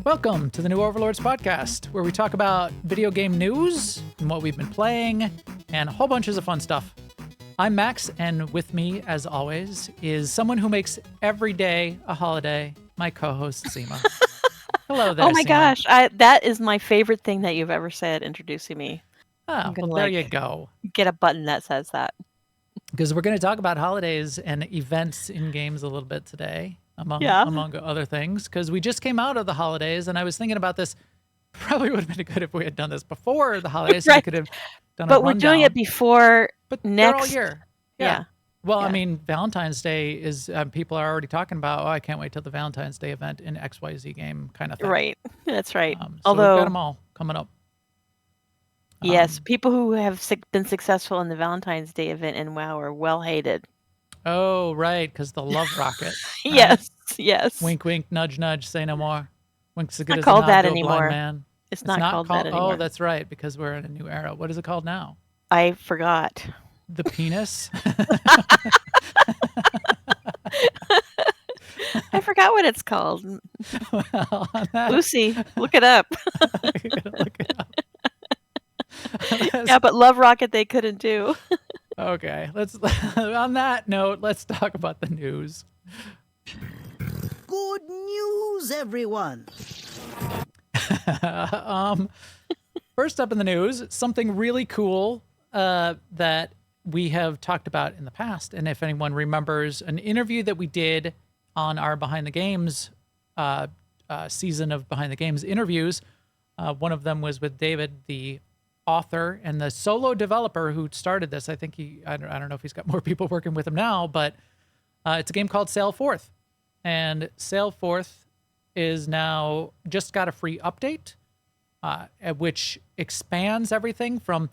Welcome to the new Overlords Podcast, where we talk about video game news and what we've been playing and a whole bunches of fun stuff. I'm Max, and with me, as always, is someone who makes every day a holiday, my co-host, Sema. Hello there, Oh my Sema. gosh, that is my favorite thing that you've ever said, introducing me. Oh, gonna, well, there you go. Get a button that says that. Because we're going to talk about holidays and events in games a little bit today, among other things, because we just came out of the holidays, and I was thinking about this. Probably would have been good if we had done this before the holidays, so we Right. could have done a But we're rundown. doing it before But they're all next. year. Yeah. Well, I Yeah. mean, Valentine's Day is, people are already talking about, oh, I can't wait till the Valentine's Day event in XYZ game kind of thing. Right. That's right. So we've Although, got them all coming up. yes, people who have been successful in the Valentine's Day event in WoW are well hated. Oh, right, because the love rocket. Right? Yes. Wink, wink, nudge, nudge, say no more. Wink's as good Not as called a nod that to a anymore. blind man. It's not called that anymore. Oh, that's right, because we're in a new era. What is it called now? I forgot. The penis? I forgot what it's called. Well, on that, Lucy, look it up. you gotta look it up. Yeah, but Love Rocket they couldn't do. Okay, on that note, let's talk about the news. Good news, everyone. First up in the news, something really cool that we have talked about in the past. And if anyone remembers an interview that we did on our Behind the Games season of Behind the Games interviews, one of them was with David, the author and the solo developer who started this. I think I don't know if he's got more people working with him now, but it's a game called Sail Forth. And Sail Forth is now just got a free update, which expands everything from,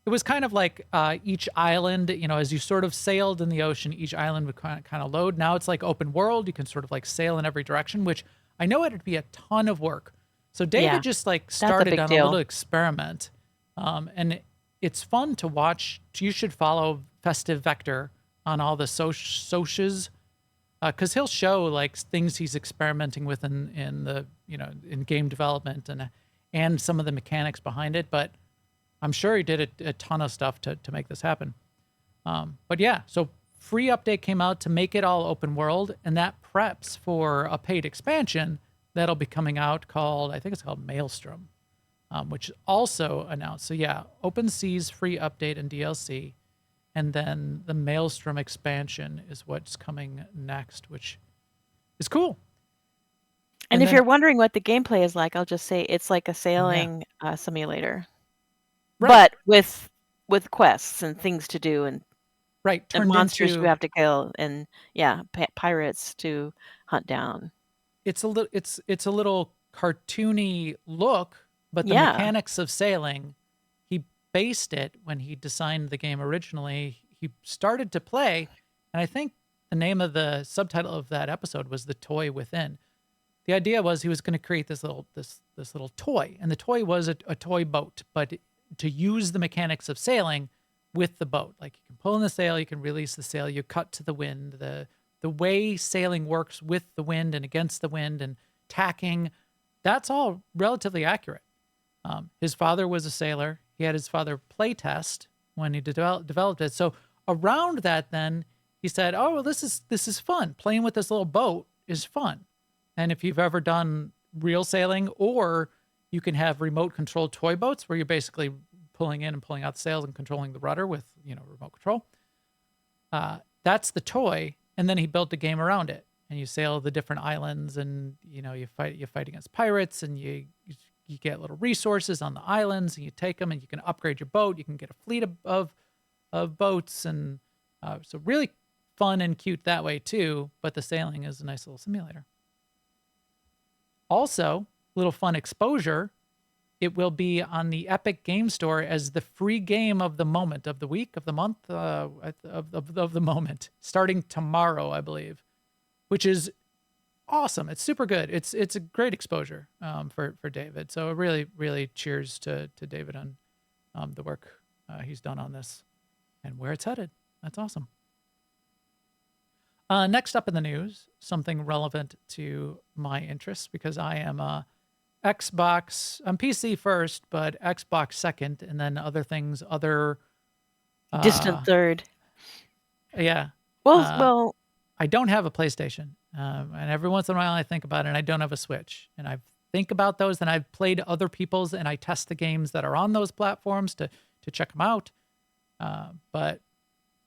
it was kind of like each island, as you sort of sailed in the ocean, each island would kind of load. Now it's like open world. You can sort of like sail in every direction, which I know it'd be a ton of work. So David just like started on a little experiment. And it's fun to watch. You should follow Festive Vector on all the socials, because he'll show like things he's experimenting with in the in game development and some of the mechanics behind it. But I'm sure he did a ton of stuff to make this happen. But yeah, so free update came out to make it all open world, and that preps for a paid expansion that'll be coming out I think it's called Maelstrom. Which also announced. So yeah, Open Seas free update and DLC, and then the Maelstrom expansion is what's coming next, which is cool. And if you're wondering what the gameplay is like, I'll just say it's like a sailing simulator, right. But with quests and things to do and monsters you have to kill and pirates to hunt down. It's a little cartoony look. But the mechanics of sailing, he based it when he designed the game originally. He started to play, and I think the name of the subtitle of that episode was The Toy Within. The idea was he was going to create this little toy, and the toy was a toy boat, but to use the mechanics of sailing with the boat. Like you can pull in the sail, you can release the sail, you cut to the wind. The way sailing works with the wind and against the wind and tacking, that's all relatively accurate. His father was a sailor. He had his father play test when he developed it. So around that, then he said, "Oh, well, this is fun. Playing with this little boat is fun." And if you've ever done real sailing, or you can have remote controlled toy boats where you're basically pulling in and pulling out the sails and controlling the rudder with remote control. That's the toy, and then he built a game around it. And you sail the different islands, and you fight against pirates, and you get little resources on the islands, and you take them, and you can upgrade your boat. You can get a fleet of boats, and so really fun and cute that way too. But the sailing is a nice little simulator. Also, little fun exposure. It will be on the Epic Game Store as the free game of the moment, of the week, of the month, of the moment, starting tomorrow, I believe, which is awesome. It's super good. It's a great exposure for David. So really, really cheers to David on the work he's done on this and where it's headed. That's awesome. Next up in the news, something relevant to my interests, because I am Xbox, PC first, but Xbox second, and then other things, distant third. Yeah. Well, I don't have a PlayStation, and every once in a while I think about it, and I don't have a Switch, and I think about those, and I've played other people's, and I test the games that are on those platforms to check them out. But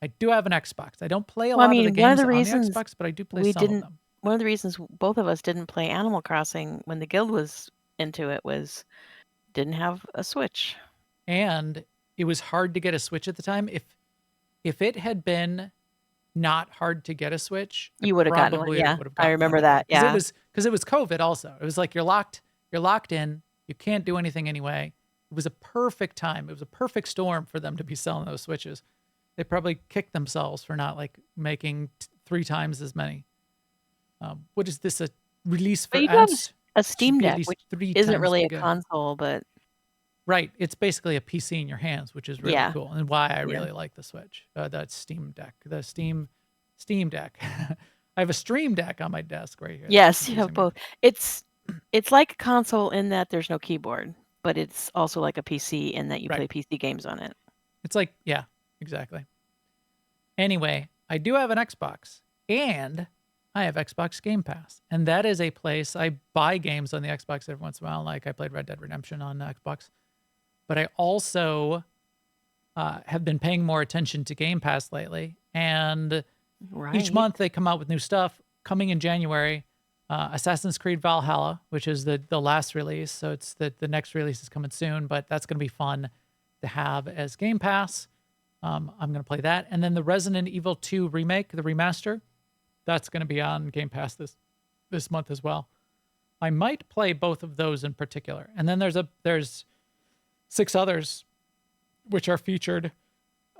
I do have an Xbox. I don't play a lot of the games on the Xbox, but I do play some of them. One of the reasons both of us didn't play Animal Crossing when the guild was into it was didn't have a Switch. And it was hard to get a Switch at the time. If it had been not hard to get a Switch, you would have gotten one. Yeah, I remember that. Yeah, because it was COVID. Also, it was like you're locked in. You can't do anything anyway. It was a perfect time. It was a perfect storm for them to be selling those Switches. They probably kicked themselves for not like making 3 times as many. What is this, a release for? But you have a Steam Deck, which isn't really a console, but right, it's basically a PC in your hands, which is really cool, and why I really like the Switch. That Steam Deck, the Steam Deck. I have a Stream Deck on my desk right here. Yes, you have both. It's like a console in that there's no keyboard, but it's also like a PC in that you play PC games on it. It's like, yeah, exactly. Anyway, I do have an Xbox, and I have Xbox Game Pass, and that is a place I buy games on the Xbox every once in a while. Like I played Red Dead Redemption on Xbox, but I also have been paying more attention to Game Pass lately. And each month they come out with new stuff. Coming in January, Assassin's Creed Valhalla, which is the last release. So it's the next release is coming soon, but that's going to be fun to have as Game Pass. I'm going to play that. And then the Resident Evil 2 remake, the remaster, that's going to be on Game Pass this month as well. I might play both of those in particular. And then there's 6 others which are featured.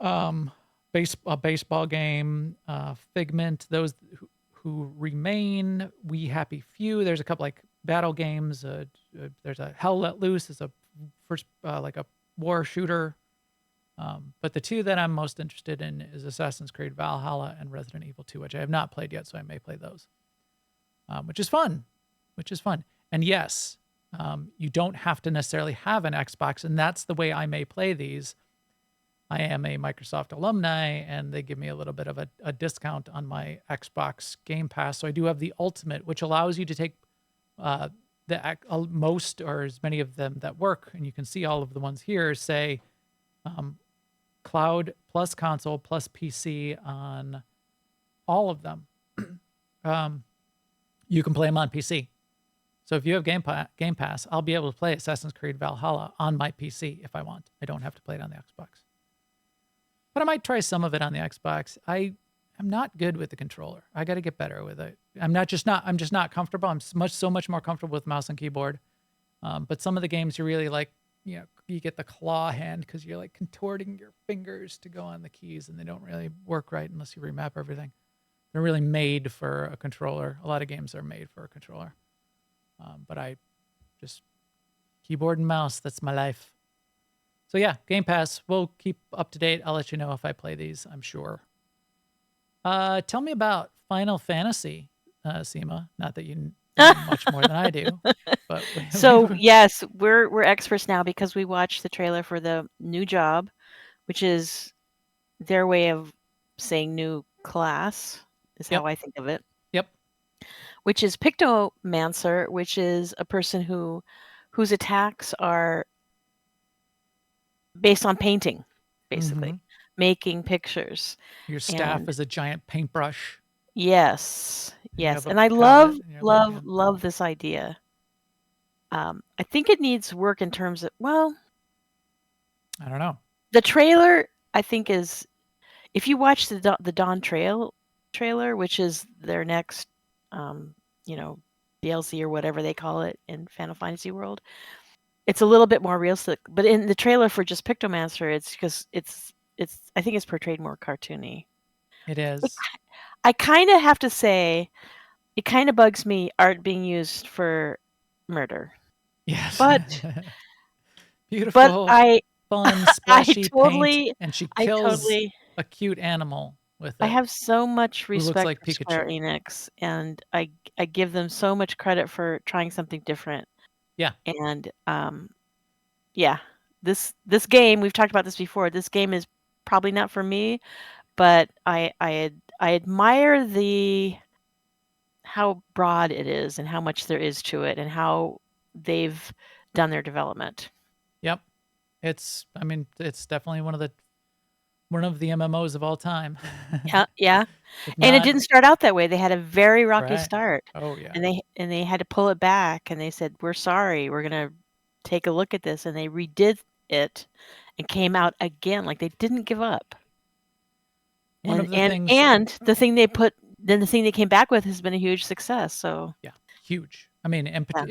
A baseball game, Figment, those who remain, We Happy Few. There's a couple like battle games. There's a Hell Let Loose. It's a first like a war shooter. But the 2 that I'm most interested in is Assassin's Creed Valhalla and Resident Evil 2, which I have not played yet, so I may play those, which is fun. And yes, you don't have to necessarily have an Xbox, and that's the way I may play these. I am a Microsoft alumni, and they give me a little bit of a discount on my Xbox Game Pass. So I do have the Ultimate, which allows you to take most or as many of them that work, and you can see all of the ones here, say cloud plus console plus PC on all of them. You can play them on PC. So if you have Game Pass, I'll be able to play Assassin's Creed Valhalla on my PC if I want. I don't have to play it on the Xbox. But I might try some of it on the Xbox. I'm not good with the controller. I got to get better with it. I'm just not comfortable. I'm so much more comfortable with mouse and keyboard. But some of the games you really like, you get the claw hand because you're like contorting your fingers to go on the keys, and they don't really work right unless you remap everything. They're really made for a controller. A lot of games are made for a controller. But I just keyboard and mouse. That's my life. So yeah, Game Pass. We'll keep up to date. I'll let you know if I play these, I'm sure. Tell me about Final Fantasy, Sema. Not that you know much more than I do. But so yes, we're experts now because we watched the trailer for the new job, which is their way of saying new class, is how I think of it. Yep. Which is Pictomancer, which is a person whose attacks are based on painting, basically, making pictures. Your staff is a giant paintbrush. Yes. And I love this idea. I think it needs work in terms of, well, I don't know. The trailer, I think, is, if you watch the Dawn trailer, which is their next, DLC or whatever they call it in Final Fantasy world, it's a little bit more realistic. But in the trailer for just Pictomancer, it's because it's I think it's portrayed more cartoony. It is. I kind of have to say, it kind of bugs me art being used for murder. Yes. But beautiful. But fun, splashy paint, and she kills a cute animal with it. I have so much respect like for Square Enix, and I give them so much credit for trying something different. Yeah. And yeah, this game, we've talked about this before. This game is probably not for me, but I admire how broad it is and how much there is to it and how they've done their development. Yep. It's definitely one of the MMOs of all time. Yeah. If And it not, didn't start out that way. They had a very rocky right. start. Oh yeah. And they had to pull it back, and they said, "We're sorry. We're going to take a look at this." And they redid it and came out again. Like, they didn't give up. One And of the and things and the thing the thing they came back with has been a huge success. So yeah, huge. I mean, and Yeah.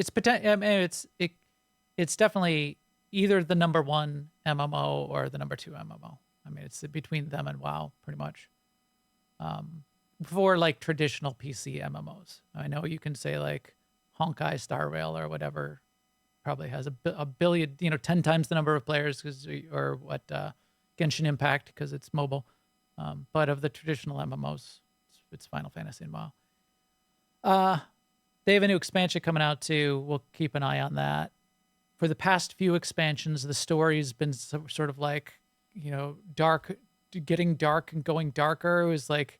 it's definitely either the number one MMO or the number two MMO. I mean, it's between them and WoW pretty much. For like traditional PC MMOs. I know you can say like Honkai Star Rail or whatever probably has a billion, 10 times the number of players or what Genshin Impact because it's mobile. But of the traditional MMOs, it's Final Fantasy and WoW. They have a new expansion coming out too. We'll keep an eye on that. For the past few expansions, the story's been sort of like, dark, getting dark and going darker. It was like,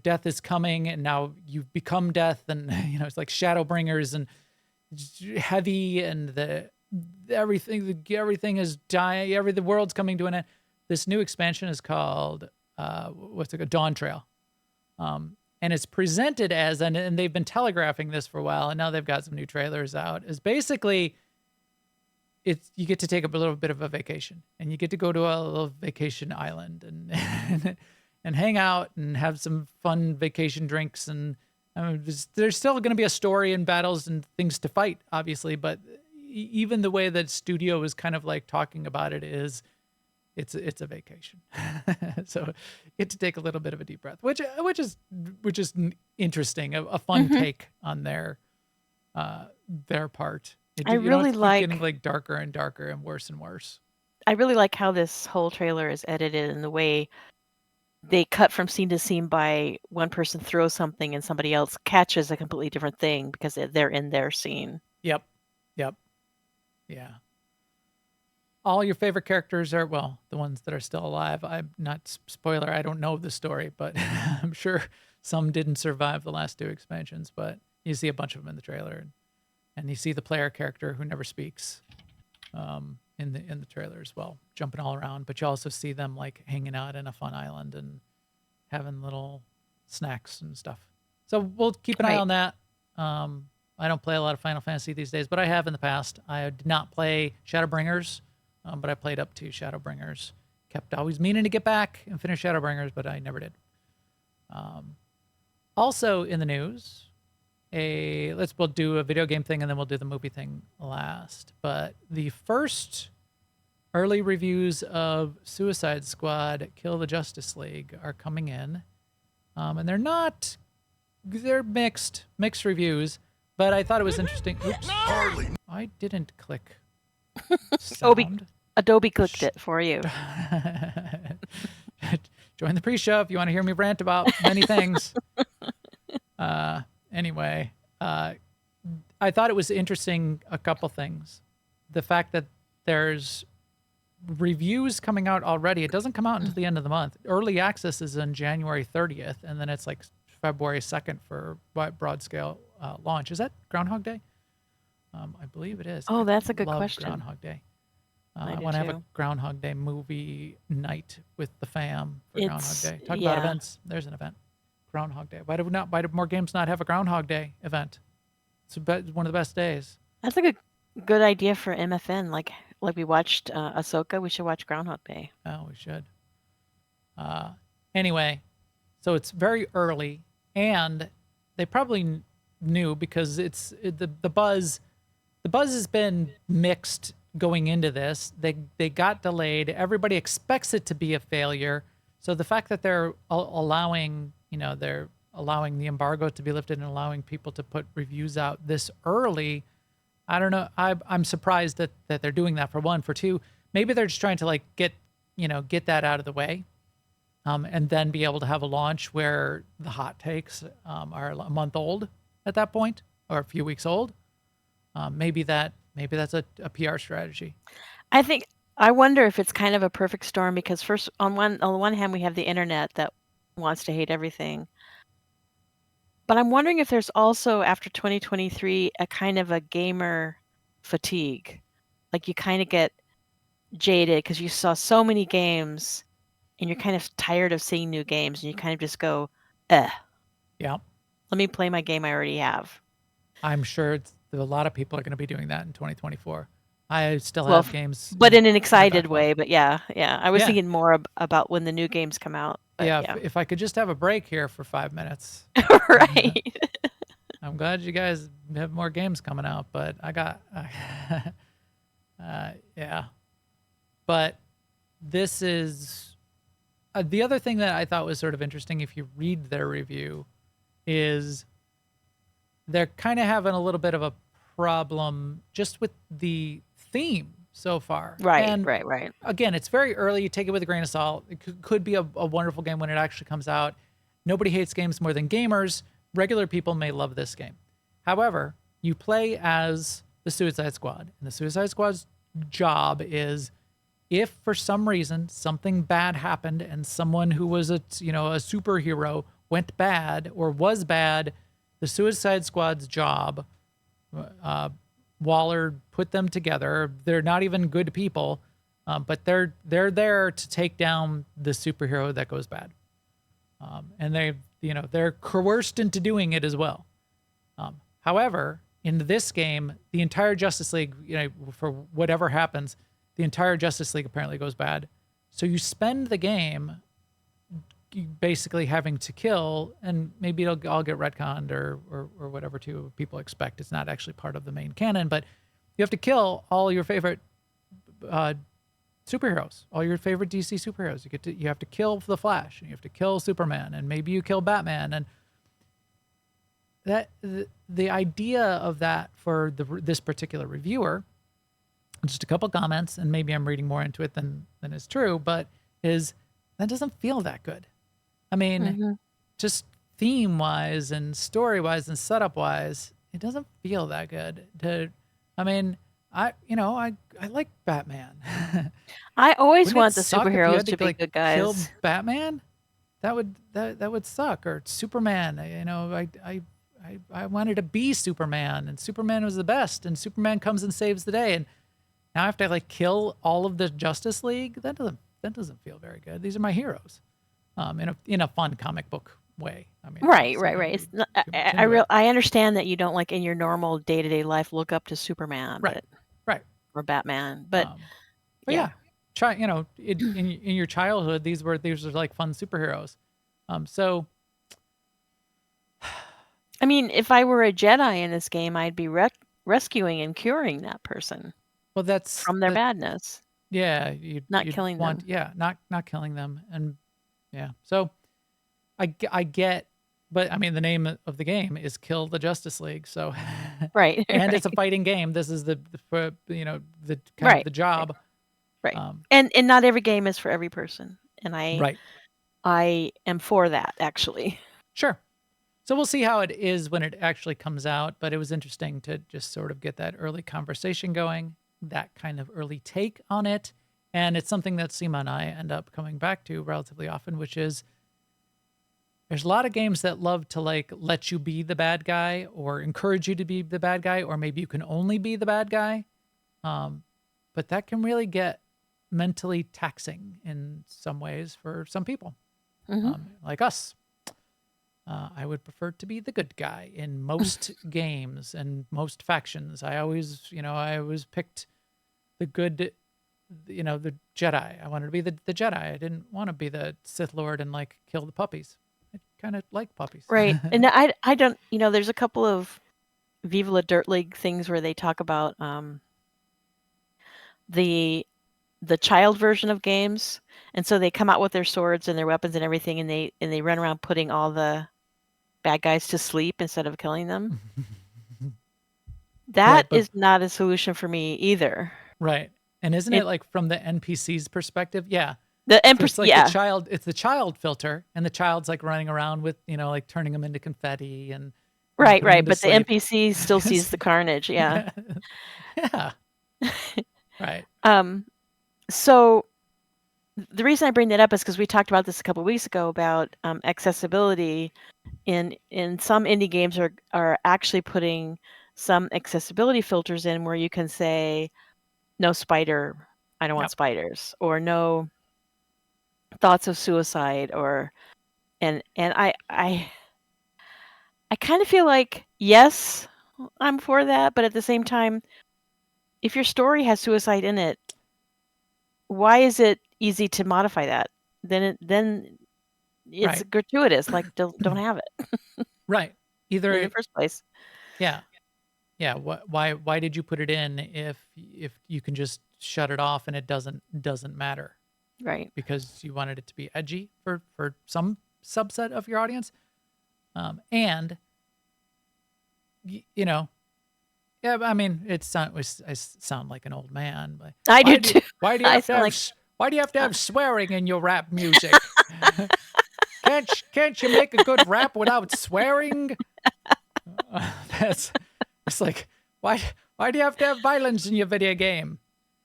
death is coming, and now you've become death, and it's like Shadowbringers and heavy, and everything is dying. The world's coming to an end. This new expansion is called Dawn Trail. And it's presented as, and they've been telegraphing this for a while, and now they've got some new trailers out, is basically you get to take a little bit of a vacation, and you get to go to a little vacation island and and hang out and have some fun vacation drinks. And there's still going to be a story and battles and things to fight, obviously, but even the way that studio is kind of like talking about it is it's a vacation. So you get to take a little bit of a deep breath, which is interesting, a fun take on their part. I really it's like getting like darker and darker and worse and worse. I really like how this whole trailer is edited and the way they cut from scene to scene by one person throws something and somebody else catches a completely different thing because they're in their scene. Yep. Yeah. All your favorite characters are, well, the ones that are still alive. I'm not, spoiler, I don't know the story, but I'm sure some didn't survive the last two expansions, but you see a bunch of them in the trailer, and you see the player character who never speaks in the trailer as well, jumping all around, but you also see them like hanging out in a fun island and having little snacks and stuff. So we'll keep an eye on that. I don't play a lot of Final Fantasy these days, but I have in the past. I did not play Shadowbringers. But I played up to Shadowbringers. Kept always meaning to get back and finish Shadowbringers, but I never did. Also in the news, we'll do a video game thing and then we'll do the movie thing last. But the first early reviews of Suicide Squad: Kill the Justice League are coming in, and they're mixed reviews. But I thought it was interesting. Oops, I didn't click. Sound. Adobe clicked it for you. Join the pre-show if you want to hear me rant about many things. Anyway, I thought it was interesting, a couple things. The fact that there's reviews coming out already. It doesn't come out until the end of the month. Early access is on January 30th, and then it's like February 2nd for broad scale launch. Is that Groundhog Day? I believe it is. Oh, that's a good love question. Groundhog Day. I I do want to have a too. Groundhog Day movie night with the fam for Groundhog Day. Talk yeah. about events. There's an event. Groundhog Day. Why do more games not have a Groundhog Day event? It's one of the best days. That's a good idea for MFN. Like we watched Ahsoka, we should watch Groundhog Day. Oh, we should. Anyway, so it's very early, and they probably knew because the buzz. The buzz has been mixed going into this. They got delayed. Everybody expects it to be a failure. So the fact that they're allowing the embargo to be lifted and allowing people to put reviews out this early, I don't know. I'm surprised that they're doing that, for one. For two, maybe they're just trying to like get that out of the way, and then be able to have a launch where the hot takes are a month old at that point or a few weeks old. Maybe that's a PR strategy. I wonder if it's kind of a perfect storm because first on the one hand we have the internet that wants to hate everything. But I'm wondering if there's also after 2023 a kind of a gamer fatigue. Like you kind of get jaded because you saw so many games and you're kind of tired of seeing new games and you kind of just go, yeah, let me play my game I already have. I'm sure a lot of people are going to be doing that in 2024. I still Well, have games, but in an my excited backlog. way. But yeah. I was Yeah. thinking more about when the new games come out. But Yeah, if I could just have a break here for 5 minutes. Right. I'm glad you guys have more games coming out, but I got, yeah. But this is the other thing that I thought was sort of interesting. If you read their review, is they're kind of having a little bit of a problem just with the theme so far. Right. And Right. again, it's very early. You take it with a grain of salt. It could be a wonderful game when it actually comes out. Nobody hates games more than gamers. Regular people may love this game. However, you play as the Suicide Squad, and the Suicide Squad's job is, if for some reason something bad happened and someone who was a superhero went bad or was bad, the Suicide Squad's job, Waller put them together. They're not even good people, but they're there to take down the superhero that goes bad, and they're coerced into doing it as well. However, in this game, the entire Justice League, for whatever happens, the entire Justice League apparently goes bad. So you spend the game basically having to kill, and maybe it'll all get retconned or whatever too. People expect it's not actually part of the main canon, but you have to kill all your favorite superheroes, all your favorite DC superheroes. You have to kill the Flash, and you have to kill Superman, and maybe you kill Batman, and that the idea of that for this particular reviewer, just a couple comments, and maybe I'm reading more into it than is true, but is that doesn't feel that good. I mean, just theme-wise and story-wise and setup-wise, it doesn't feel that good. I like Batman. I always Wouldn't want it the suck if you superheroes had to be like, good guys. kill Batman? That would suck. Or Superman. I wanted to be Superman, and Superman was the best, and Superman comes and saves the day, and now I have to like kill all of the Justice League. That doesn't feel very good. These are my heroes, in a fun comic book way. I mean, Right. It's not, I understand that you don't like in your normal day-to-day life look up to Superman, right, or Batman, but yeah. Try in your childhood, these were like fun superheroes. So I mean, if I were a Jedi in this game, I'd be rescuing and curing that person. Well, that's from their badness. Yeah, not killing them. Yeah, not killing them, and yeah. So I get, but I mean, the name of the game is Kill the Justice League, so right. And it's a fighting game. This is the kind of the job, right? And not every game is for every person, and I am for that actually. Sure. So we'll see how it is when it actually comes out, but it was interesting to just sort of get that early conversation going, that kind of early take on it. And it's something that Sema and I end up coming back to relatively often, which is there's a lot of games that love to like let you be the bad guy or encourage you to be the bad guy, or maybe you can only be the bad guy. But that can really get mentally taxing in some ways for some people, like us. I would prefer to be the good guy in most games and most factions. I always picked the good, the Jedi. I wanted to be the Jedi. I didn't want to be the Sith Lord and like kill the puppies. I kind of like puppies. Right. And I don't, there's a couple of Viva La Dirt League things where they talk about the child version of games. And so they come out with their swords and their weapons and everything, and they run around putting all the bad guys to sleep instead of killing them. That is not a solution for me either. Right. And isn't it like from the NPC's perspective? Yeah. The NPC, it's like the child, it's the child filter, and the child's like running around with, like turning them into confetti, and Right, putting him right. to But the sleep. NPC still sees the carnage. Yeah. Yeah. Right. So the reason I bring that up is because we talked about this a couple of weeks ago about accessibility. In some indie games are actually putting some accessibility filters in where you can say no spider, I don't want Yep. spiders, or no thoughts of suicide, or and I kind of feel like yes, I'm for that, but at the same time, if your story has suicide in it, why is it easy to modify that? Then it's Right. gratuitous. Like don't have it Right. in the Either, first place. yeah. Yeah. Why did you put it in if you can just shut it off and it doesn't matter Right. because you wanted it to be edgy for some subset of your audience? And you know, yeah, I mean, I sound like an old man, but I do why too. why do you I have to sound have like why do you have to have swearing in your rap music? Can't you make a good rap without swearing? That's it's like why do you have to have violence in your video game?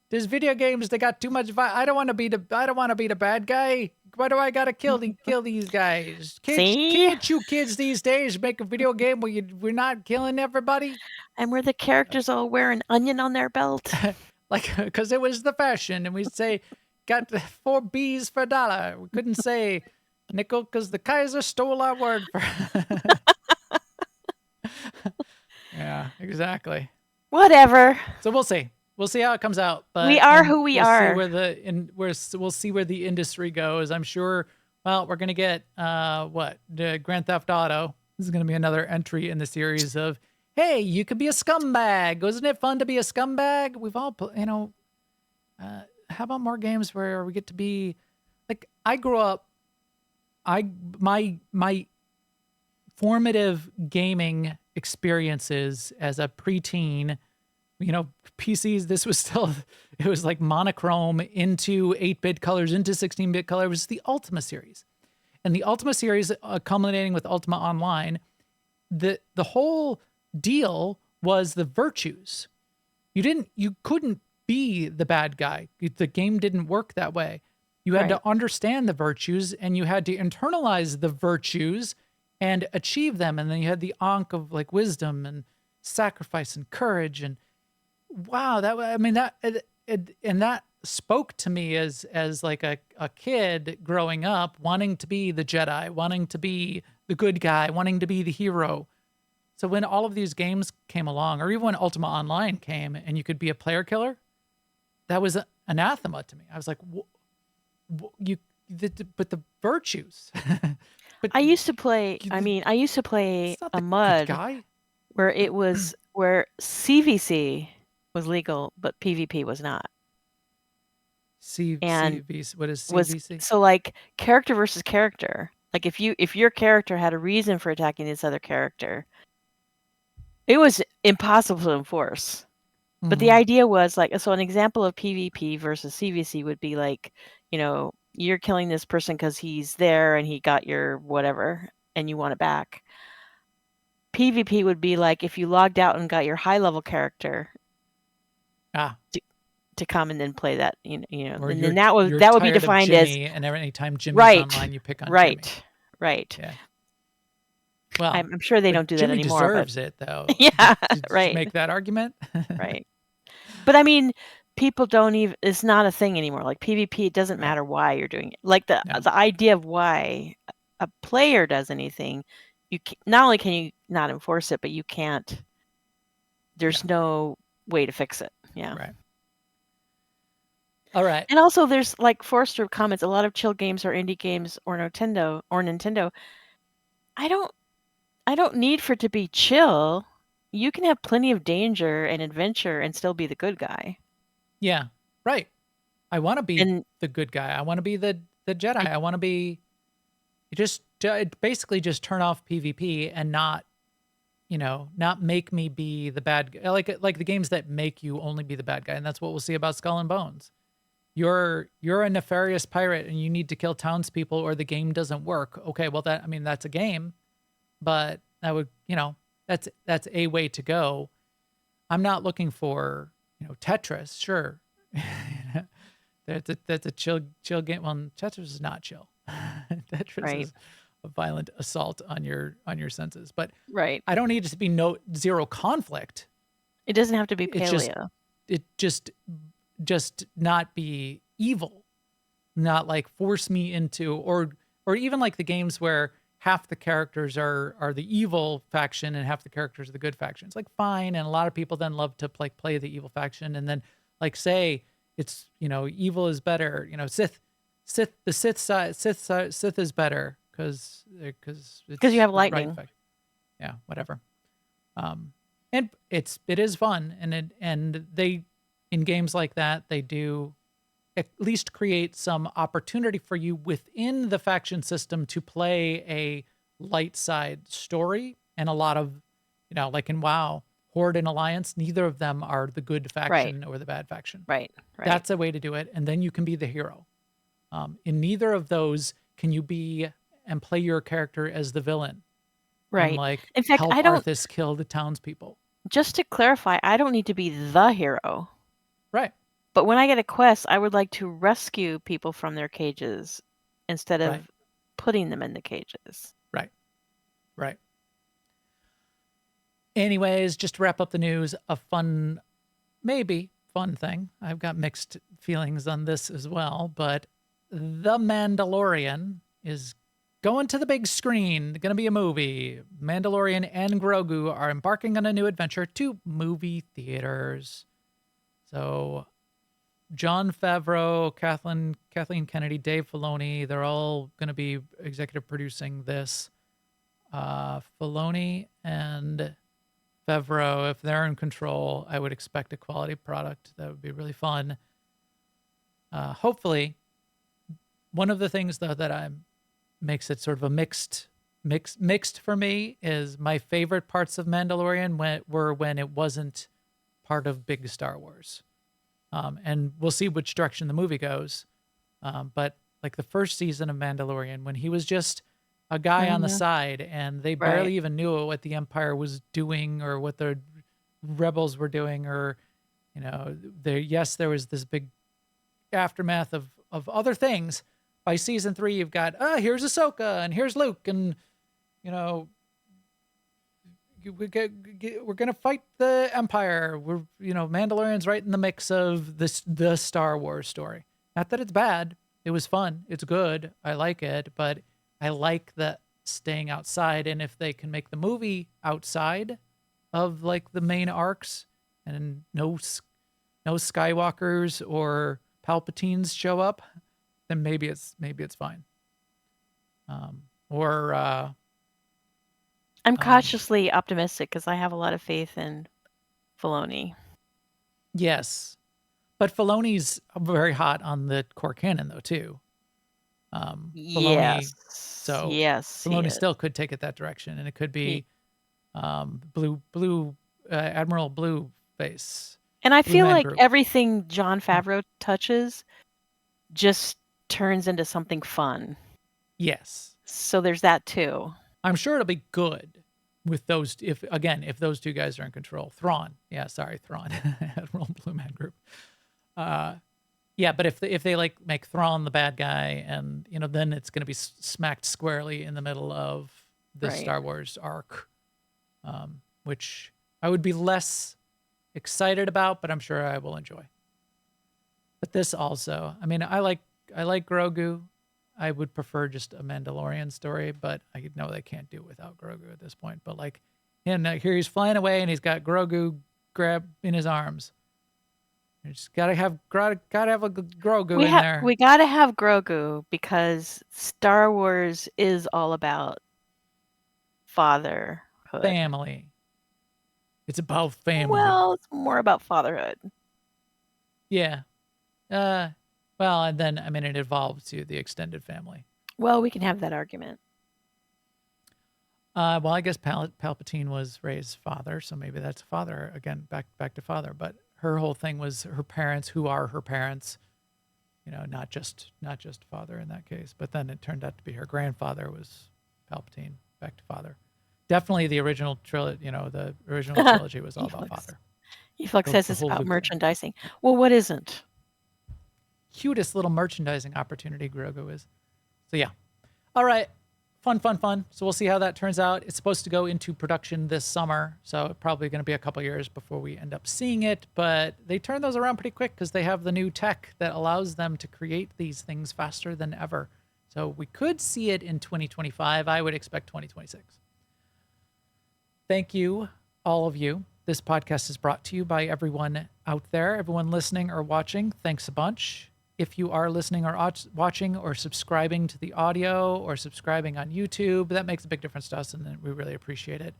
There's video games that got too much I don't want to be the bad guy. Why do I gotta kill these guys? See? Can't you kids these days make a video game where we're not killing everybody? And where the characters all wear an onion on their belt. Like, because it was the fashion, and we'd say, got 4 B's for a dollar. We couldn't say nickel because the Kaiser stole our word for. Yeah, exactly. Whatever. So we'll see. We'll see how it comes out. But We are who we we'll are. See we'll see where the industry goes. I'm sure. Well, we're gonna get the Grand Theft Auto. This is gonna be another entry in the series of, hey, you could be a scumbag. Wasn't it fun to be a scumbag? We've all, how about more games where we get to be, like, I grew up. My formative gaming experiences as a preteen. PCs, this was still, it was like monochrome into 8-bit colors, into 16-bit color. It was the Ultima series. And the Ultima series, culminating with Ultima Online, the whole deal was the virtues. You couldn't be the bad guy. The game didn't work that way. You had to understand the virtues, and you had to internalize the virtues and achieve them. And then you had the ankh of like wisdom and sacrifice and courage, and wow, that spoke to me as like a kid growing up, wanting to be the Jedi, wanting to be the good guy, wanting to be the hero. So when all of these games came along, or even when Ultima Online came and you could be a player killer, that was anathema to me. I was like, but the virtues. But I used to play it's not a the mud good guy. where it was where CVC was legal, but PvP was not. And CVC. What is was CVC? so like character versus character. Like if your character had a reason for attacking this other character, it was impossible to enforce. But the idea was like, so an example of PvP versus CVC would be like, you're killing this person because he's there and he got your whatever and you want it back. PvP would be like if you logged out and got your high level character to come and then play that, and then that would be defined as Jimmy, and any time Jimmy's right, online, you pick on right, Jimmy. Right. Yeah. Well, I'm sure they don't do Jimmy that anymore. Deserves it though. Yeah, to right. Make that argument. Right. But I mean, people don't even. It's not a thing anymore. Like PvP, it doesn't matter why you're doing it. Like the idea of why a player does anything, not only can you not enforce it, but you can't. There's no way to fix it. Yeah. Right. All right. And also, there's like Forrester comments. A lot of chill games or indie games or Nintendo. I don't need for it to be chill. You can have plenty of danger and adventure and still be the good guy. Yeah. Right. I want to be the good guy. I want to be the Jedi. I want to be basically just turn off PvP and not make me be the bad guy. Like the games that make you only be the bad guy. And that's what we'll see about Skull and Bones. You're a nefarious pirate and you need to kill townspeople or the game doesn't work. Okay, well that's a game, but that would, that's a way to go. I'm not looking for, Tetris. Sure, that's a chill game. Well, Tetris is not chill. Tetris Right. is a violent assault on your senses. But Right. I don't need it to be zero conflict. It doesn't have to be It's just paleo. it just not be evil, not like force me into, or even like the games where half the characters are the evil faction and half the characters are the good faction. It's like fine, and a lot of people then love to play the evil faction, and then like say it's evil is better, Sith the Sith is better because You have lightning. Yeah, whatever. And it is fun, and they, in games like that, they do at least create some opportunity for you within the faction system to play a light side story. And a lot of, like in WoW, Horde and Alliance, neither of them are the good faction or the bad faction. Right. That's a way to do it, and then you can be the hero. In neither of those can you be and play your character as the villain. Right. And In fact, help I don't. Arthas kill the townspeople. Just to clarify, I don't need to be the hero. Right. But when I get a quest, I would like to rescue people from their cages instead of Right. putting them in the cages. Right. Anyways, just to wrap up the news, maybe fun thing. I've got mixed feelings on this as well, but The Mandalorian is going to the big screen. Going to be a movie. Mandalorian and Grogu are embarking on a new adventure to movie theaters. So Jon Favreau, Kathleen Kennedy, Dave Filoni, they're all going to be executive producing this. Filoni and Favreau, if they're in control, I would expect a quality product. That would be really fun. Hopefully, one of the things though that makes it sort of a mixed for me is my favorite parts of Mandalorian were when it wasn't part of big Star Wars. And we'll see which direction the movie goes. But like the first season of Mandalorian, when he was just a guy on the side and they barely even knew what the Empire was doing or what the rebels were doing, or, there was this big aftermath of other things. By season 3, you've got, here's Ahsoka and here's Luke, and, we're going to fight the Empire. Mandalorian's right in the mix of the Star Wars story. Not that it's bad. It was fun. It's good. I like it, but I like the staying outside. And if they can make the movie outside of like the main arcs and no Skywalkers or Palpatines show up, then maybe it's fine. I'm cautiously optimistic because I have a lot of faith in Filoni. Yes, but Filoni's very hot on the core canon though too. Filoni, Filoni still could take it that direction, and it could be Blue Admiral Blueface. And I feel like Group. everything Jon Favreau touches just turns into something fun. Yes. So there's that too. I'm sure it'll be good with those. If those two guys are in control, Thrawn. Admiral Blue Man Group. Yeah, but if they like make Thrawn the bad guy, and then it's going to be smacked squarely in the middle of the Star Wars arc, which I would be less excited about, but I'm sure I will enjoy. But this also, I mean, I like Grogu. I would prefer just a Mandalorian story, but I know they can't do it without Grogu at this point. But like, and here he's flying away, and he's got Grogu grabbed in his arms. You just gotta have a Grogu in there. We gotta have Grogu because Star Wars is all about fatherhood, family. It's about family. Well, it's more about fatherhood. Yeah. Well, and then it evolves to the extended family. Well, we can have that argument. Well, I guess Palpatine was Rey's father, so maybe that's father again. Back to father. But her whole thing was her parents, who are her parents. Not just father in that case. But then it turned out to be her grandfather was Palpatine. Back to father. Definitely the original trilogy. The original trilogy was all about Eflux. father. Eflux The- says the it's whole about Luke thing. merchandising. Well, what isn't? Cutest little merchandising opportunity Grogu is. So yeah. All right. Fun. So we'll see how that turns out. It's supposed to go into production this summer, so probably going to be a couple years before we end up seeing it, but they turn those around pretty quick because they have the new tech that allows them to create these things faster than ever. So we could see it in 2025. I would expect 2026. Thank you, all of you. This podcast is brought to you by everyone out there, everyone listening or watching. Thanks a bunch. If you are listening or watching or subscribing to the audio or subscribing on YouTube, that makes a big difference to us, and we really appreciate it.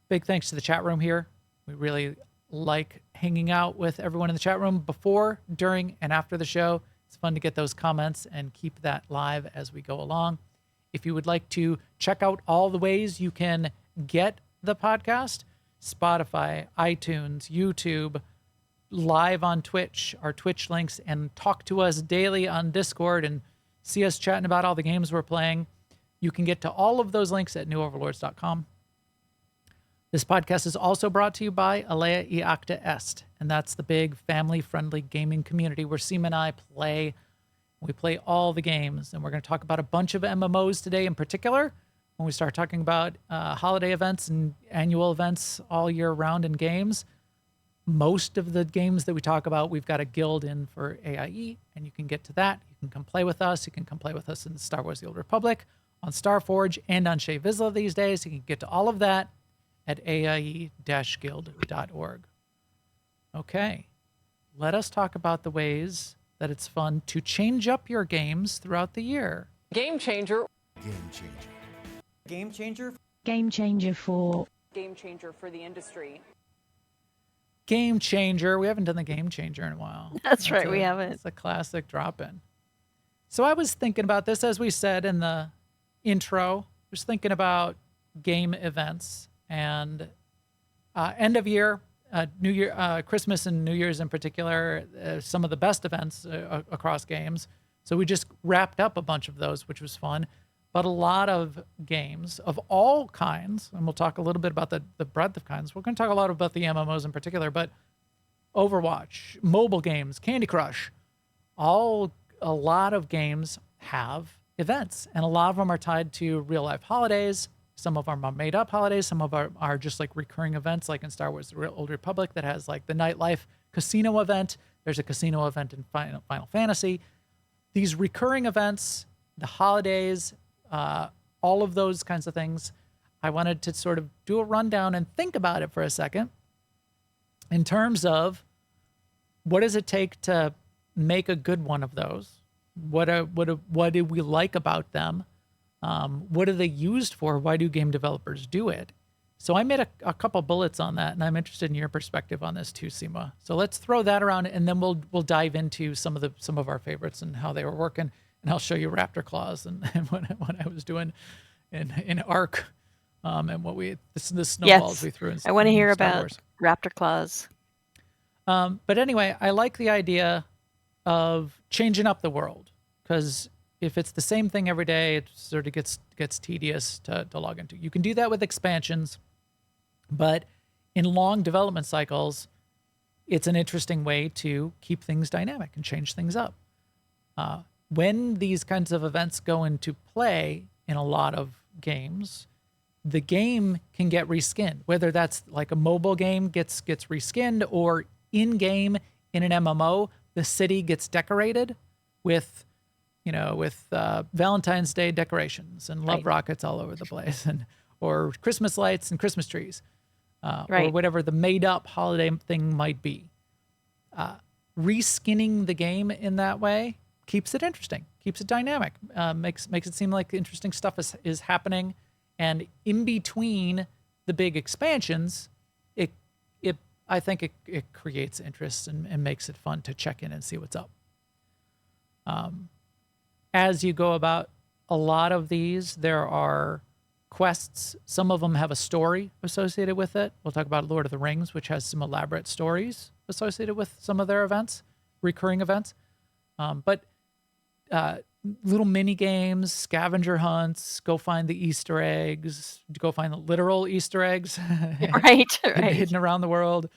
Big thanks to the chat room here. We really like hanging out with everyone in the chat room before, during, and after the show. It's fun to get those comments and keep that live as we go along. If you would like to check out all the ways you can get the podcast, Spotify, iTunes, YouTube, live on Twitch, our Twitch links, and talk to us daily on Discord and see us chatting about all the games we're playing. You can get to all of those links at newoverlords.com. This podcast is also brought to you by Alea y Acta Est, and that's the big family-friendly gaming community where Sema and I play. We play all the games, and we're going to talk about a bunch of MMOs today in particular when we start talking about holiday events and annual events all year round in games. Most of the games that we talk about, we've got a guild in for AIE, and you can get to that. You can come play with us. You can come play with us in Star Wars The Old Republic, on Starforge, and on Shea Vizsla these days. You can get to all of that at aie-guild.org. Okay, let us talk about the ways that it's fun to change up your games throughout the year. Game changer. Game changer. Game changer? Game changer for Game changer for the industry. Game changer. We haven't done the game changer in a while. That's right, we haven't. It's a classic drop-in. So I was thinking about this, as we said in the intro, just thinking about game events and end of year, New Year, Christmas and New Year's in particular, some of the best events across games. So we just wrapped up a bunch of those, which was fun. But a lot of games of all kinds, and we'll talk a little bit about the breadth of kinds. We're going to talk a lot about the MMOs in particular, but Overwatch, mobile games, Candy Crush, a lot of games have events, and a lot of them are tied to real life holidays. Some of them are made up holidays. Some of them are just like recurring events, like in Star Wars: The Old Republic, that has like the nightlife casino event. There's a casino event in Final Fantasy. These recurring events, the holidays, all of those kinds of things. I wanted to sort of do a rundown and think about it for a second in terms of what does it take to make a good one of those? What do we like about them? What are they used for? Why do game developers do it? So I made a couple bullets on that, and I'm interested in your perspective on this too, Sema. So let's throw that around, and then we'll dive into some of our favorites and how they were working. And I'll show you Raptor Claws and what I was doing in Arc, and what the snowballs we threw in. I want to hear Star about Wars. Raptor Claws. But anyway, I like the idea of changing up the world, because if it's the same thing every day, it sort of gets tedious to log into. You can do that with expansions, but in long development cycles, it's an interesting way to keep things dynamic and change things up. When these kinds of events go into play in a lot of games, the game can get reskinned, whether that's like a mobile game gets reskinned, or in-game in an MMO, the city gets decorated with Valentine's Day decorations and love rockets all over the place, or Christmas lights and Christmas trees, or whatever the made-up holiday thing might be. Reskinning the game in that way keeps it interesting, keeps it dynamic, makes it seem like interesting stuff is happening. And in between the big expansions, I think it creates interest and makes it fun to check in and see what's up. As you go about a lot of these, there are quests. Some of them have a story associated with it. We'll talk about Lord of the Rings, which has some elaborate stories associated with some of their events, recurring events. But little mini games, scavenger hunts, go find the Easter eggs, go find the literal Easter eggs Right, hidden right. hidden around the world,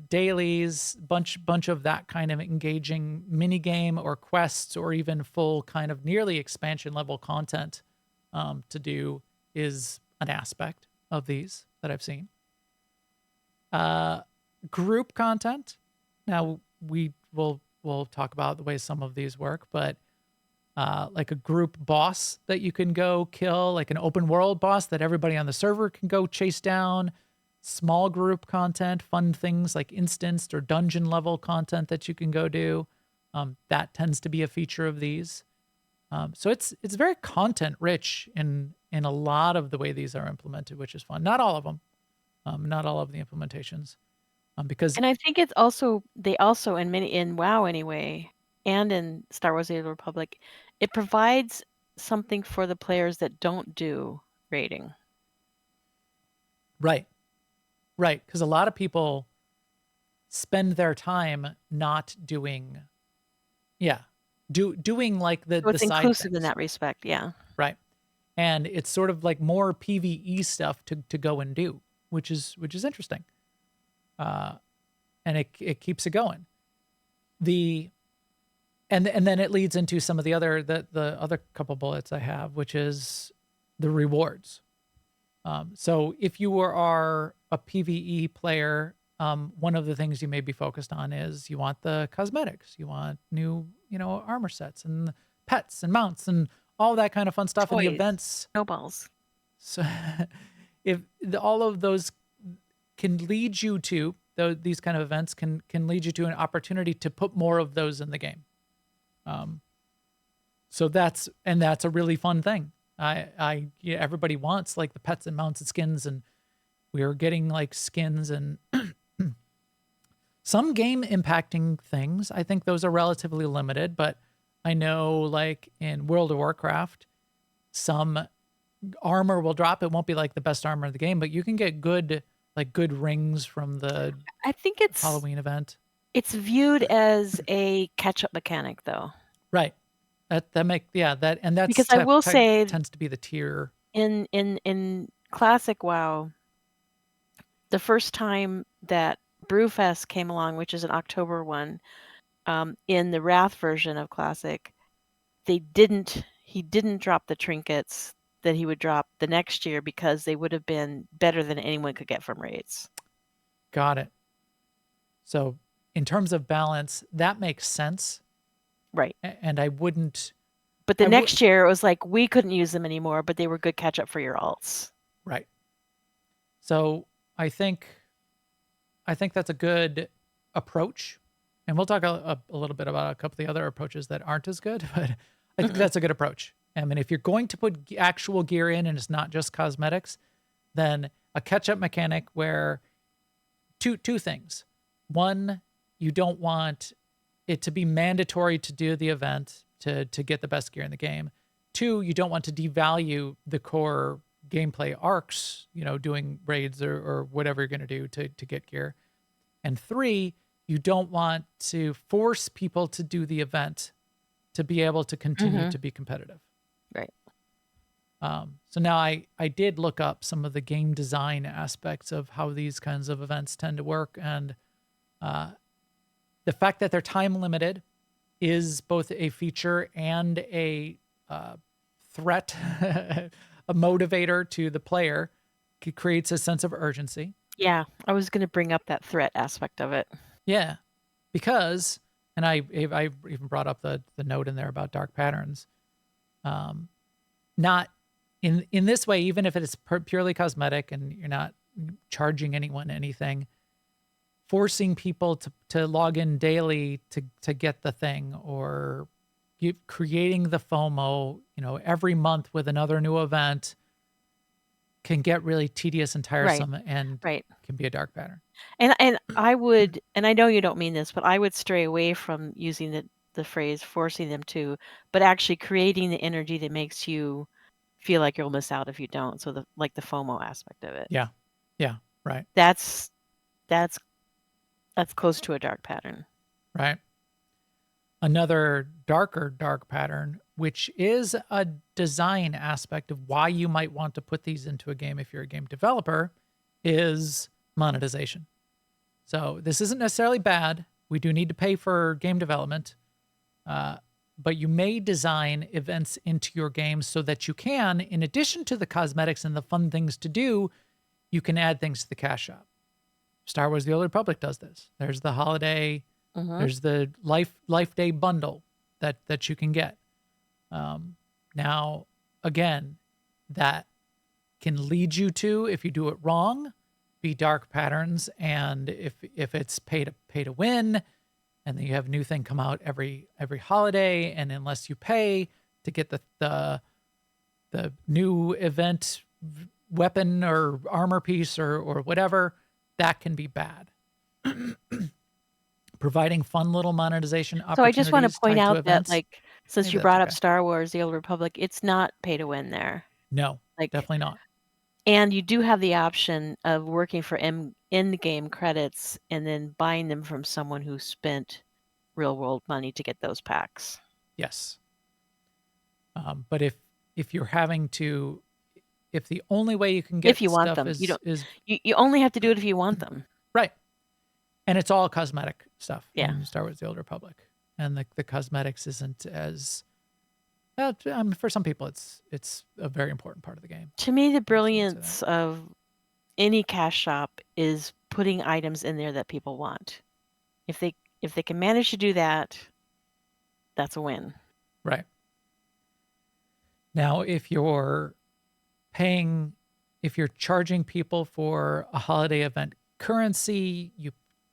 dailies, bunch of that kind of engaging mini game or quests or even full kind of nearly expansion level content to do is an aspect of these that I've seen. Group content. Now we'll talk about the way some of these work, but like a group boss that you can go kill, like an open world boss that everybody on the server can go chase down, small group content, fun things like instanced or dungeon level content that you can go do. That tends to be a feature of these. So it's very content rich in a lot of the way these are implemented, which is fun. Not all of them, not all of the implementations, because And I think it's also they also in WoW anyway, and in Star Wars: Age of the Republic, it provides something for the players that don't do raiding. right, because a lot of people spend their time not doing, yeah, doing like So the it's side inclusive in things, that respect, yeah. right? And it's sort of like more PvE stuff to go and do, which is interesting. And it keeps it going. And then it leads into some of the other couple bullets I have, which is the rewards. So if you are a PvE player, one of the things you may be focused on is you want the cosmetics, you want new, armor sets and pets and mounts and all that kind of fun stuff in the Toys. events. Snowballs. So if all of those can lead you to, though, these kind of events can lead you to an opportunity to put more of those in the game. So that's a really fun thing. Everybody wants like the pets and mounts and skins, and we are getting like skins and some game impacting things. I think those are relatively limited, but I know like in World of Warcraft, some armor will drop. It won't be like the best armor in the game, but you can get good rings from the I think it's Halloween event. It's viewed as a catch-up mechanic, though. Right. That's Because I will say tends to be the tier. in Classic WoW, the first time that Brewfest came along, which is an October one, in the Wrath version of Classic, he didn't drop the trinkets that he would drop the next year because they would have been better than anyone could get from raids. Got it. So in terms of balance, that makes sense. Right. And I wouldn't. But the next year, it was like we couldn't use them anymore, but they were good catch up for your alts. Right. So I think that's a good approach. And we'll talk a little bit about a couple of the other approaches that aren't as good, but I think that's a good approach. I mean, if you're going to put actual gear in and it's not just cosmetics, then a catch-up mechanic where two things. One, you don't want it to be mandatory to do the event to get the best gear in the game. Two, you don't want to devalue the core gameplay arcs, doing raids or whatever you're going to do to get gear. And three, you don't want to force people to do the event to be able to continue to be competitive. Right. So now I did look up some of the game design aspects of how these kinds of events tend to work. And the fact that they're time limited is both a feature and a threat, a motivator to the player. It creates a sense of urgency. Yeah, I was going to bring up that threat aspect of it. Yeah, because, and I even brought up the note in there about dark patterns. Not in this way, even if it is purely cosmetic and you're not charging anyone anything, forcing people to log in daily to get the thing, or creating the FOMO, every month with another new event can get really tedious and tiresome and can be a dark pattern. And I would, and I know you don't mean this, but I would stray away from using the phrase forcing them to, but actually creating the energy that makes you feel like you'll miss out if you don't. So the FOMO aspect of it. Yeah. Yeah. Right. That's close to a dark pattern. Right. Another dark pattern which is a design aspect of why you might want to put these into a game if you're a game developer, is monetization. So this isn't necessarily bad. We do need to pay for game development, but you may design events into your game so that you can, in addition to the cosmetics and the fun things to do, you can add things to the cash shop. Star Wars: The Old Republic does this. There's the holiday, there's the life day bundle that you can get. Now, again, that can lead you to, if you do it wrong, be dark patterns. And if it's pay to win, and then you have a new thing come out every holiday, and unless you pay to get the new event weapon or armor piece or whatever, that can be bad. Providing fun little monetization opportunities. So I just want to point tied out that, events, like, since maybe you that's brought up okay. Star Wars: The Old Republic, it's not pay to win there. No, Like, definitely not. and you do have the option of working for in-game credits and then buying them from someone who spent real-world money to get those packs. Yes. But if you're having to, if the only way you can get If you want stuff them, is you only have to do it if you want them. right, and it's all cosmetic stuff Yeah. in Star Wars: The Old Republic, and the cosmetics isn't as well. For some people, it's a very important part of the game. To me, the say that. brilliance of any cash shop is putting items in there that people want. If they can manage to do that, that's a win. Right. Now, if you're charging people for a holiday event currency, you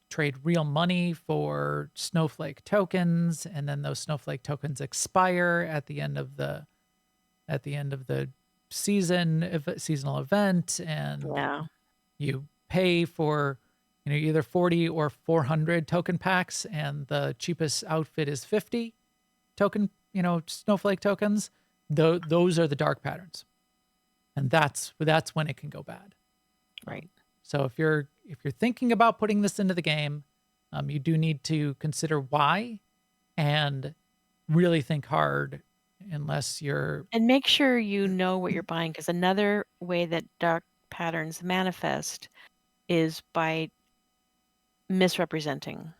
trade real money for snowflake tokens, and then those snowflake tokens expire at the end of the seasonal event, and Yeah. you pay for either 40 or 400 token packs, and the cheapest outfit is 50 token snowflake tokens. Those are the dark patterns, and that's when it can go bad. Right. So if you're thinking about putting this into the game, you do need to consider why, and really think hard. Unless you're And make sure you know what you're buying, because another way that dark patterns manifest is by misrepresenting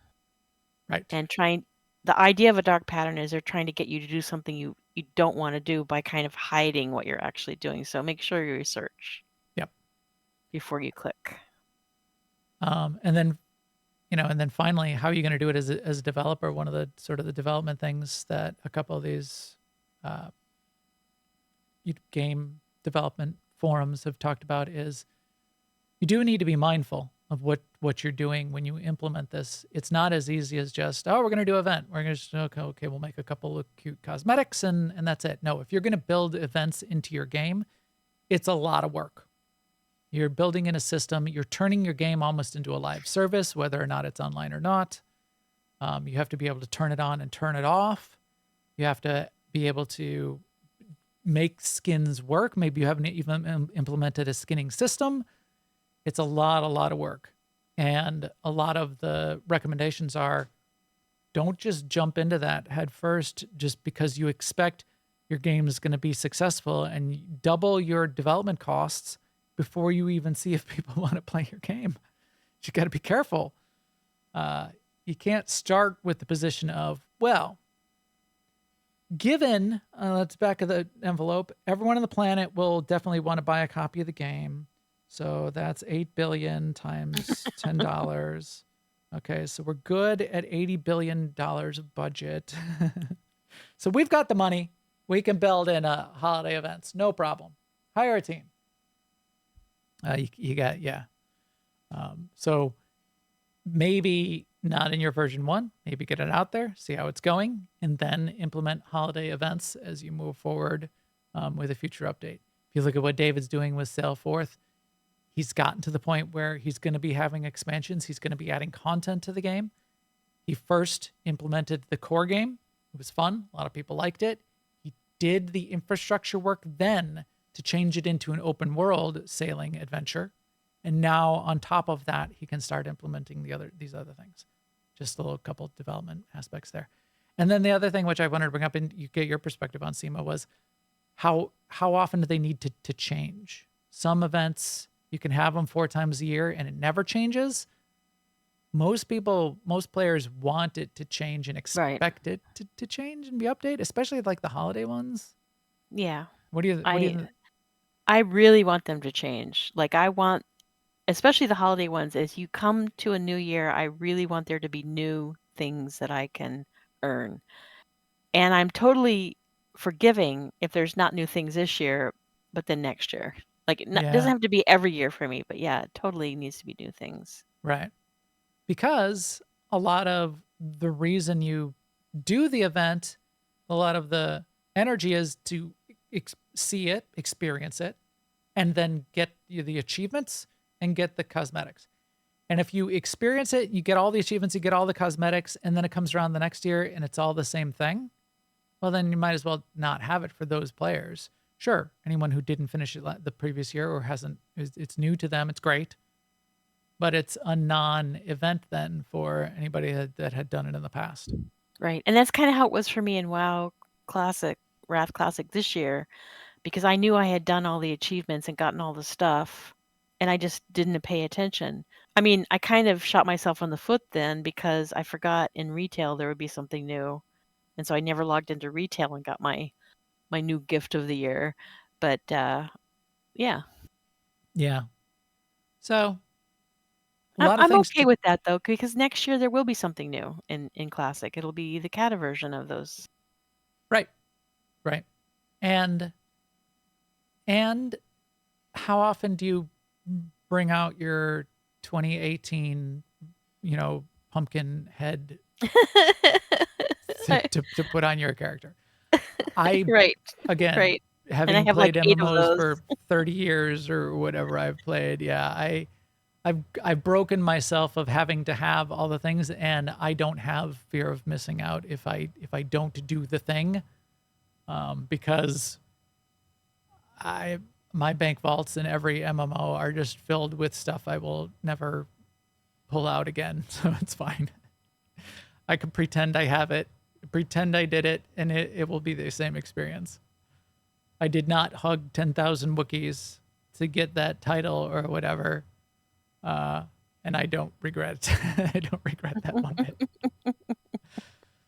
right, and trying. The idea of a dark pattern is they're trying to get you to do something you don't want to do by kind of hiding what you're actually doing. So make sure you research. Yep. Before you click. And then finally, how are you going to do it as a developer? One of the sort of the development things that a couple of these game development forums have talked about is you do need to be mindful of what you're doing when you implement this. It's not as easy as just, we're going to do an event. We're going to just, okay, we'll make a couple of cute cosmetics and that's it. No, if you're going to build events into your game, it's a lot of work. You're building in a system. You're turning your game almost into a live service, whether or not it's online or not. You have to be able to turn it on and turn it off. You have to be able to make skins work. Maybe you haven't even implemented a skinning system. It's a lot of work. And a lot of the recommendations are, don't just jump into that head first just because you expect your game is going to be successful, and double your development costs before you even see if people want to play your game. You got to be careful. You can't start with the position of, well, given, that's back of the envelope, everyone on the planet will definitely want to buy a copy of the game. So that's 8 billion times $10. Okay, so we're good at $80 billion of budget. So we've got the money. We can build in holiday events. No problem. Hire a team. So maybe not in your version 1, maybe get it out there, see how it's going, and then implement holiday events as you move forward with a future update. If you look at what David's doing with Sailforth, he's gotten to the point where he's going to be having expansions. He's going to be adding content to the game. He first implemented the core game. It was fun. A lot of people liked it. He did the infrastructure work then to change it into an open world sailing adventure. And now on top of that, he can start implementing these other things. Just a little couple development aspects there. And then the other thing which I wanted to bring up, and you get your perspective on SEMA, was how often do they need to change? Some events you can have them 4 times a year and it never changes. Most players want it to change and Right. expect it to change and be updated, especially like the holiday ones. Yeah. What do you I really want them to change. Like I want, especially the holiday ones, as you come to a new year, I really want there to be new things that I can earn. And I'm totally forgiving if there's not new things this year, but then next year. Like it doesn't Yeah, have to be every year for me, but yeah, it totally needs to be new things. right. Because a lot of the reason you do the event, a lot of the energy is to see it, experience it, and then get the achievements and get the cosmetics. And if you experience it, you get all the achievements, you get all the cosmetics, and then it comes around the next year and it's all the same thing, well, then you might as well not have it for those players. Sure, anyone who didn't finish it the previous year or hasn't, it's new to them, it's great. But it's a non-event then for anybody that had done it in the past. Right. And that's kind of how it was for me in WoW Classic, Wrath Classic this year, because I knew I had done all the achievements and gotten all the stuff, and I just didn't pay attention. I mean, I kind of shot myself on the foot then because I forgot in retail there would be something new. And so I never logged into retail and got my new gift of the year. But yeah. Yeah. So a I'm lot of things okay with that though, because next year there will be something new in Classic. It'll be the Kata version of those. right. And how often do you bring out your 2018, pumpkin head to put on your character? I Right. again, Right. having I have played like 8 of MMOs those. for 30 years or whatever I've played, yeah, I've broken myself of having to have all the things, and I don't have fear of missing out if I don't do the thing, because my bank vaults in every MMO are just filled with stuff I will never pull out again, so it's fine. I can pretend I have it, pretend I did it, and it will be the same experience. I did not hug 10,000 Wookiees to get that title or whatever. And I don't regret I don't regret that one bit.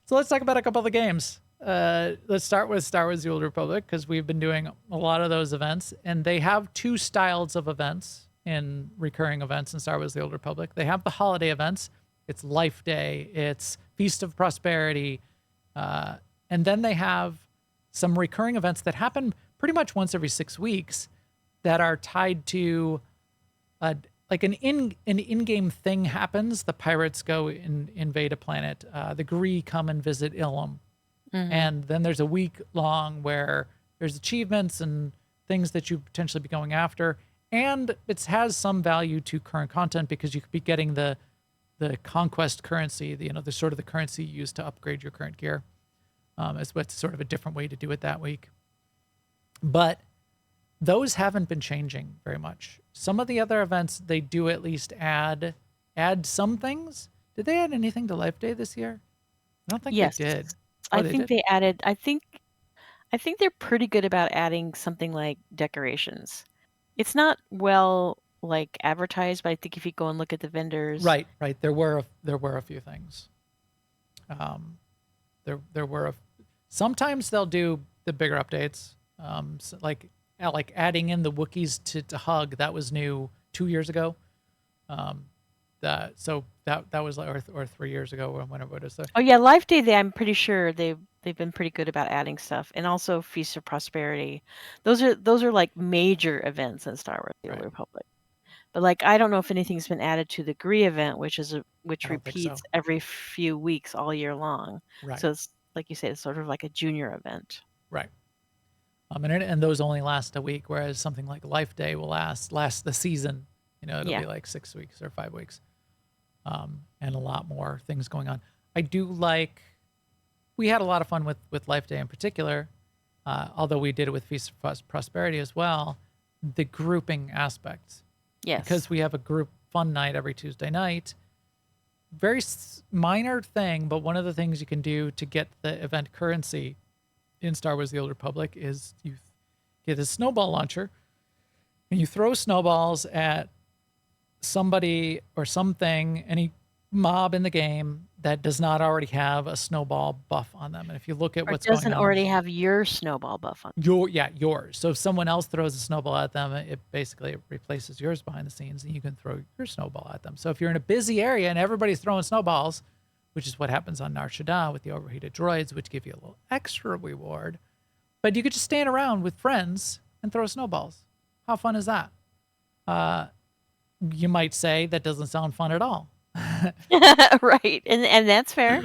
So let's talk about a couple of the games. Let's start with Star Wars: The Old Republic, because we've been doing a lot of those events, and they have 2 styles of events in recurring events in Star Wars: The Old Republic. They have the holiday events. It's Life Day, it's Feast of Prosperity, and then they have some recurring events that happen pretty much once every 6 weeks that are tied to like an in-game thing happens. The pirates go invade a planet. The Gree come and visit Ilum. And then there's a week long where there's achievements and things that you potentially be going after. And it has some value to current content because you could be getting the conquest currency, the sort of the currency you use to upgrade your current gear. It's sort of a different way to do it that week. But those haven't been changing very much. Some of the other events, they do at least add some things. Did they add anything to Life Day this year? I don't think Yes. they did. I they think did? they added, I think they're pretty good about adding something like decorations. It's not well like advertised, but I think if you go and look at the vendors. Right. There were a few things. There were sometimes they'll do the bigger updates. So like adding in the Wookiees to hug, that was new 2 years ago. That was or 3 years ago or whenever it is. Oh yeah, Life Day. I'm pretty sure they've been pretty good about adding stuff, and also Feast of Prosperity. Those are like major events in Star Wars: The Old Right. Republic. But like, I don't know if anything's been added to the Gree event, which I don't think repeats so. every few weeks all year long. Right. So it's like you say, it's sort of like a junior event. Right. And those only last a week, whereas something like Life Day will last the season. It'll Yeah. be like 6 weeks or 5 weeks, and a lot more things going on. I do like. We had a lot of fun with Life Day in particular, although we did it with Feast of Prosperity as well. The grouping aspects, Yes. because we have a group fun night every Tuesday night. very minor thing, but one of the things you can do to get the event currency in Star Wars: The Old Republic is you get a snowball launcher and you throw snowballs at somebody or something, any mob in the game that does not already have a snowball buff on them. And if you look at Or what's going doesn't on, already have your snowball buff on. yours. So if someone else throws a snowball at them, it basically replaces yours behind the scenes, and you can throw your snowball at them. So if you're in a busy area and everybody's throwing snowballs, which is what happens on Nar Shaddaa with the overheated droids, which give you a little extra reward, but you could just stand around with friends and throw snowballs. How fun is that? You might say that doesn't sound fun at all. Right. And that's fair.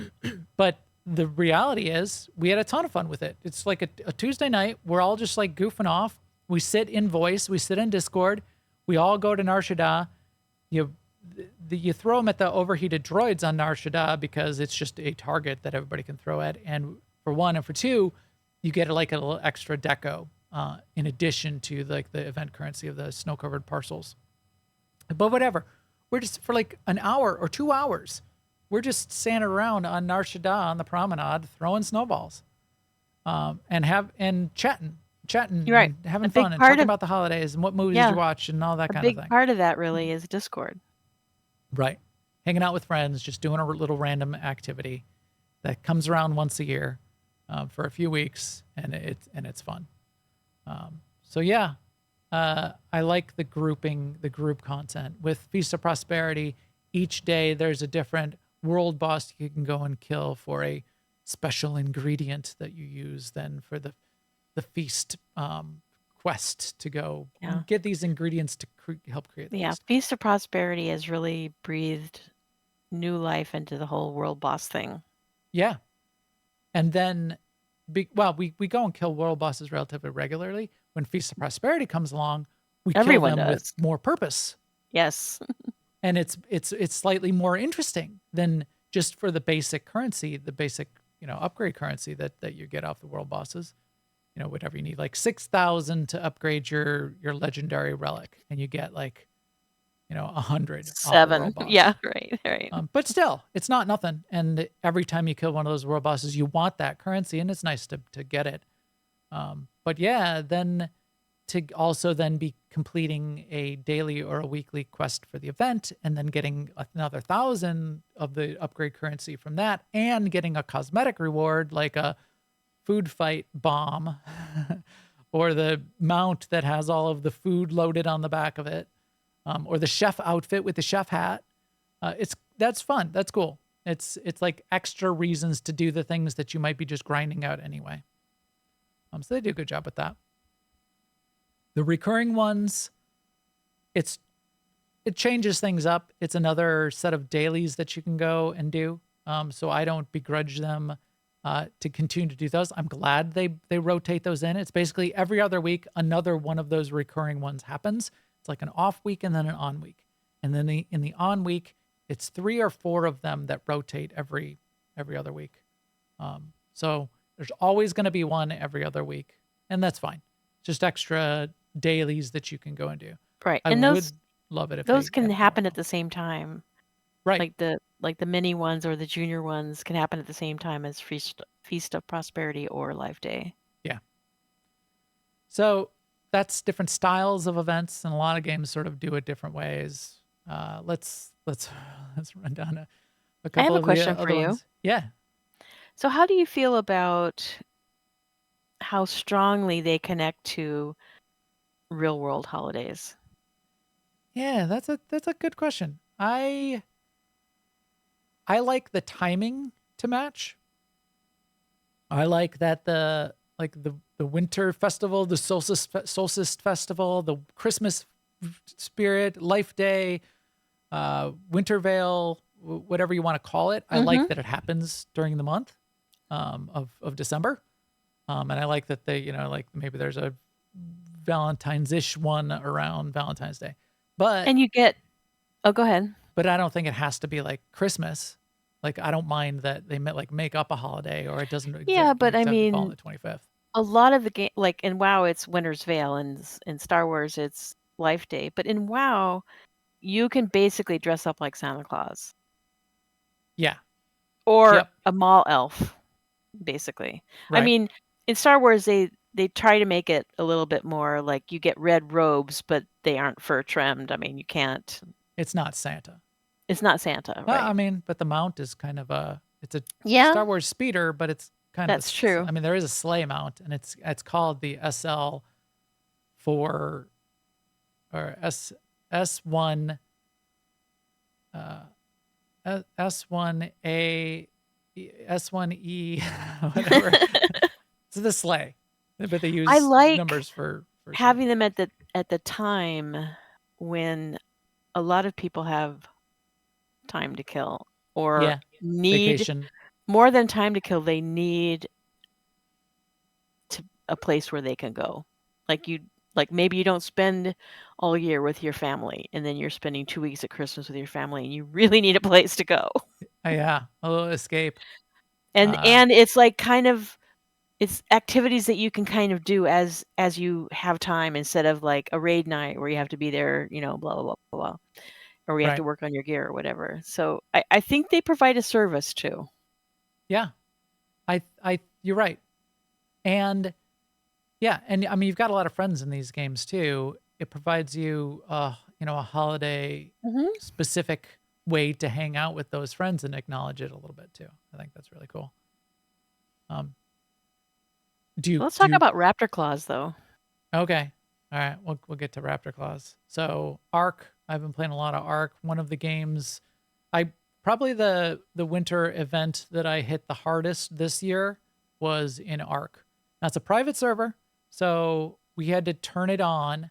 But the reality is we had a ton of fun with it. It's like a Tuesday night. We're all just like goofing off. We sit in voice. We sit in Discord. We all go to Nar Shaddaa. You throw them at the overheated droids on Nar Shaddaa because it's just a target that everybody can throw at. And for one, and for two, you get like a little extra deco in addition to like the event currency of the snow-covered parcels. But whatever. We're just for like an hour or 2 hours. We're just standing around on Nar Shaddaa on the promenade throwing snowballs, and chatting, You're right. and having A big fun, and part talking of- about the holidays and what movies Yeah. you watch and all that A kind of big thing. part of that really is Discord. Right. Hanging out with friends, just doing a little random activity that comes around once a year for a few weeks, and it's fun. So yeah, I like the group content. With Feast of Prosperity, each day there's a different world boss you can go and kill for a special ingredient that you use then for the feast quest to go get these ingredients to help create the feast. Feast of Prosperity has really breathed new life into the whole world boss thing. Yeah. And then, we go and kill world bosses relatively regularly. When Feast of Prosperity comes along, we Everyone kill them does. with more purpose. Yes. And it's slightly more interesting than just for the basic currency, the basic, upgrade currency that you get off the world bosses. Whatever you need, like 6,000 to upgrade your legendary relic, and you get like, 100. off the 7. world boss. Yeah, right. But still, it's not nothing. And every time you kill one of those world bosses, you want that currency, and it's nice to get it. But yeah, then to also then be completing a daily or a weekly quest for the event, and then getting another 1,000 of the upgrade currency from that, and getting a cosmetic reward like a food fight bomb or the mount that has all of the food loaded on the back of it, or the chef outfit with the chef hat. That's fun. That's cool. It's like extra reasons to do the things that you might be just grinding out anyway. So they do a good job with that. The recurring ones, it changes things up. It's another set of dailies that you can go and do. So I don't begrudge them to continue to do those. I'm glad they rotate those in. It's basically every other week, another one of those recurring ones happens. It's like an off week and then an on week. And then in the on week, it's 3 or 4 of them that rotate every other week. So there's always going to be one every other week, and that's fine. Just extra dailies that you can go and do. Right. I And would those love it if those they can added happen more. at the same time. Right. Like the mini ones or the junior ones can happen at the same time as Feast of Prosperity or Life Day. Yeah. So that's different styles of events, and a lot of games sort of do it different ways. Let's run down a couple I have a of question the for other you. ones. Yeah. So how do you feel about how strongly they connect to real world holidays? Yeah, that's a good question. I like the timing to match. I like that the winter festival, the solstice festival, the Christmas spirit, Life Day, Winter Veil, whatever you want to call it. I like that it happens during the month of December. And I like that they, like maybe there's a Valentine's-ish one around Valentine's Day. But And you get go ahead. but I don't think it has to be like Christmas. Like I don't mind that they make up a holiday, or it doesn't. Yeah, but I have to fall mean, on the 25th. a lot of the game, like in WoW, it's Winter's Veil, and in Star Wars, it's Life Day. But in WoW, you can basically dress up like Santa Claus. Yeah. or Yep. a mall elf, basically. I Right. mean, in Star Wars, they try to make it a little bit more like you get red robes, but they aren't fur trimmed. I mean, you can't. It's not Santa. It's not Santa, right? I mean, but the mount is kind of it's a Yeah, Star Wars speeder, but it's kind of that's true. I mean, there is a sleigh mount, and it's called the SL4 or S1 S1A S1E whatever. It's the sleigh, but they use I like numbers for having them at the time when a lot of people have time to kill or yeah need vacation. more than time to kill. They need a place where they can go. Like maybe you don't spend all year with your family, and then you're spending 2 weeks at Christmas with your family, and you really need a place to go. Yeah, a little escape. And it's like kind of it's activities that you can kind of do as you have time, instead of like a raid night where you have to be there, blah blah blah blah, blah, or we have to Right. work on your gear or whatever. So I think they provide a service too. Yeah, you're right, and yeah, and I mean you've got a lot of friends in these games too. It provides you, a holiday Mhm. specific way to hang out with those friends and acknowledge it a little bit too. I think that's really cool. Um, do you Let's do talk you, about raptor claws, though. okay? All right, we'll get to Raptor Claws. So Ark, I've been playing a lot of Ark. One of the games, I probably the winter event that I hit the hardest this year was in Ark. Now it's a private server, so we had to turn it on,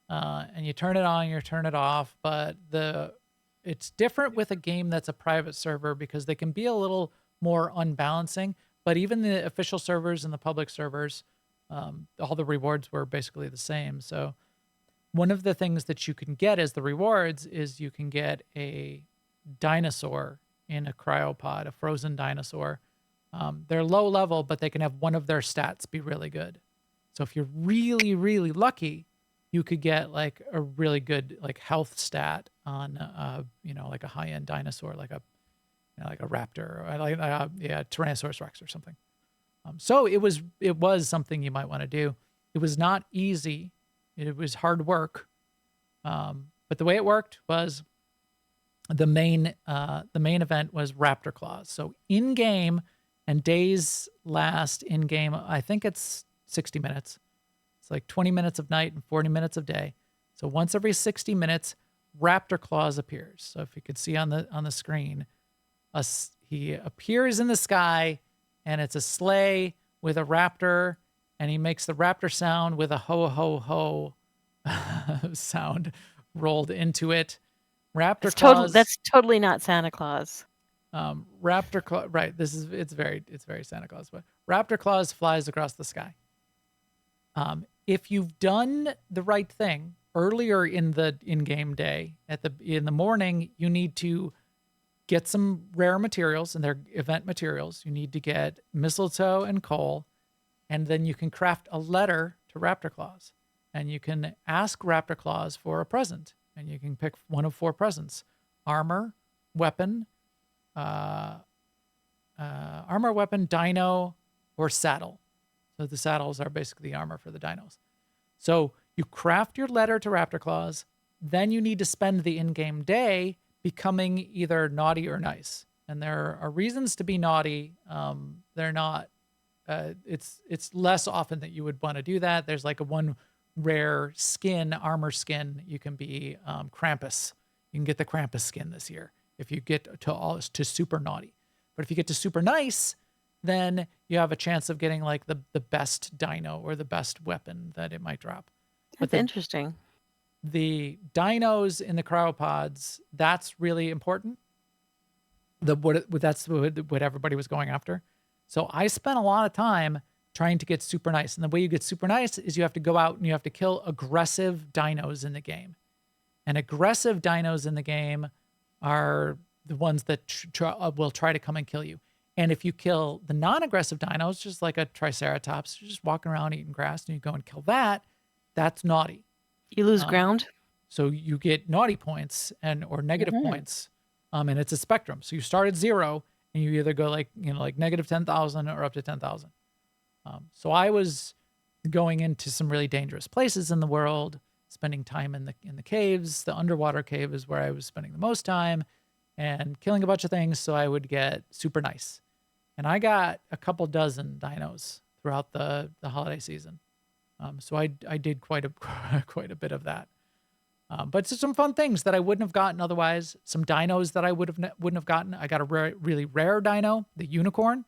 and you turn it on, you turn it off. But it's different with a game that's a private server because they can be a little more unbalancing. But even the official servers and the public servers, all the rewards were basically the same. So one of the things that you can get as the rewards is you can get a dinosaur in a cryopod, a frozen dinosaur. They're low level, but they can have one of their stats be really good. So if you're really, really lucky, you could get like a really good like health stat on, like a high end dinosaur, like a raptor, or like Tyrannosaurus Rex or something. So it was something you might want to do. It was not easy. It was hard work. But the way it worked was the main event was Raptor Claws. So in game, and days last in game, I think it's 60 minutes. It's like 20 minutes of night and 40 minutes of day. So once every 60 minutes, Raptor Claws appears. So if you could see on the screen, he appears in the sky, and it's a sleigh with a raptor, and he makes the raptor sound with a ho ho ho sound rolled into it. Raptor Claws. That's totally not Santa Claus. Raptor Claws. Right. It's very Santa Claus. But Raptor Claws flies across the sky. If you've done the right thing earlier in the in-game day, in the morning, you need to get some rare materials, and they're event materials. You need to get mistletoe and coal, and then you can craft a letter to Raptor Claws, and you can ask Raptor Claws for a present, and you can pick one of 4 presents: armor, weapon, dino, or saddle. So the saddles are basically the armor for the dinos. So you craft your letter to Raptor Claws, then you need to spend the in-game day becoming either naughty or nice. And there are reasons to be naughty. They're not, it's less often that you would want to do that. There's like a one rare skin, armor skin. You can be Krampus. You can get the Krampus skin this year if you get to super naughty. But if you get to super nice, then you have a chance of getting like the best dino or the best weapon that it might drop. That's interesting. The dinos in the cryopods, that's really important. That's what everybody was going after. So I spent a lot of time trying to get super nice. And the way you get super nice is you have to go out and you have to kill aggressive dinos in the game. And aggressive dinos in the game are the ones that will try to come and kill you. And if you kill the non-aggressive dinos, just like a Triceratops, you're just walking around eating grass, and you go and kill that, that's naughty. You lose ground. So you get naughty points or negative points And it's a spectrum. So you start at 0 and you either go like negative 10,000 or up to 10,000. So I was going into some really dangerous places in the world, spending time in the caves. The underwater cave is where I was spending the most time, and killing a bunch of things so I would get super nice. And I got a couple dozen dinos throughout the holiday season. So I did quite a bit of that. But some fun things that I wouldn't have gotten otherwise. Some dinos that I wouldn't have gotten. I got a really rare dino, the unicorn.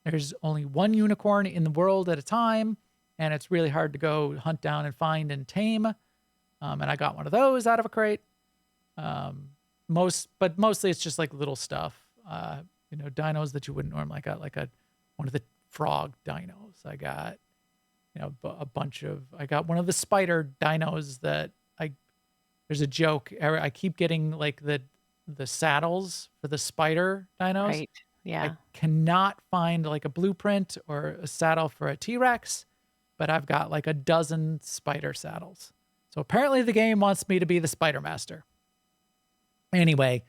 There's only one unicorn in the world at a time, and it's really hard to go hunt down and find and tame. And I got one of those out of a crate. Mostly it's just like little stuff. Dinos that you wouldn't normally. I got like one of the frog dinos. I got I got one of the spider dinos that there's a joke. I keep getting like the saddles for the spider dinos. Right. Yeah. I cannot find like a blueprint or a saddle for a T-Rex, but I've got like a dozen spider saddles. So apparently the game wants me to be the Spider Master. Anyway,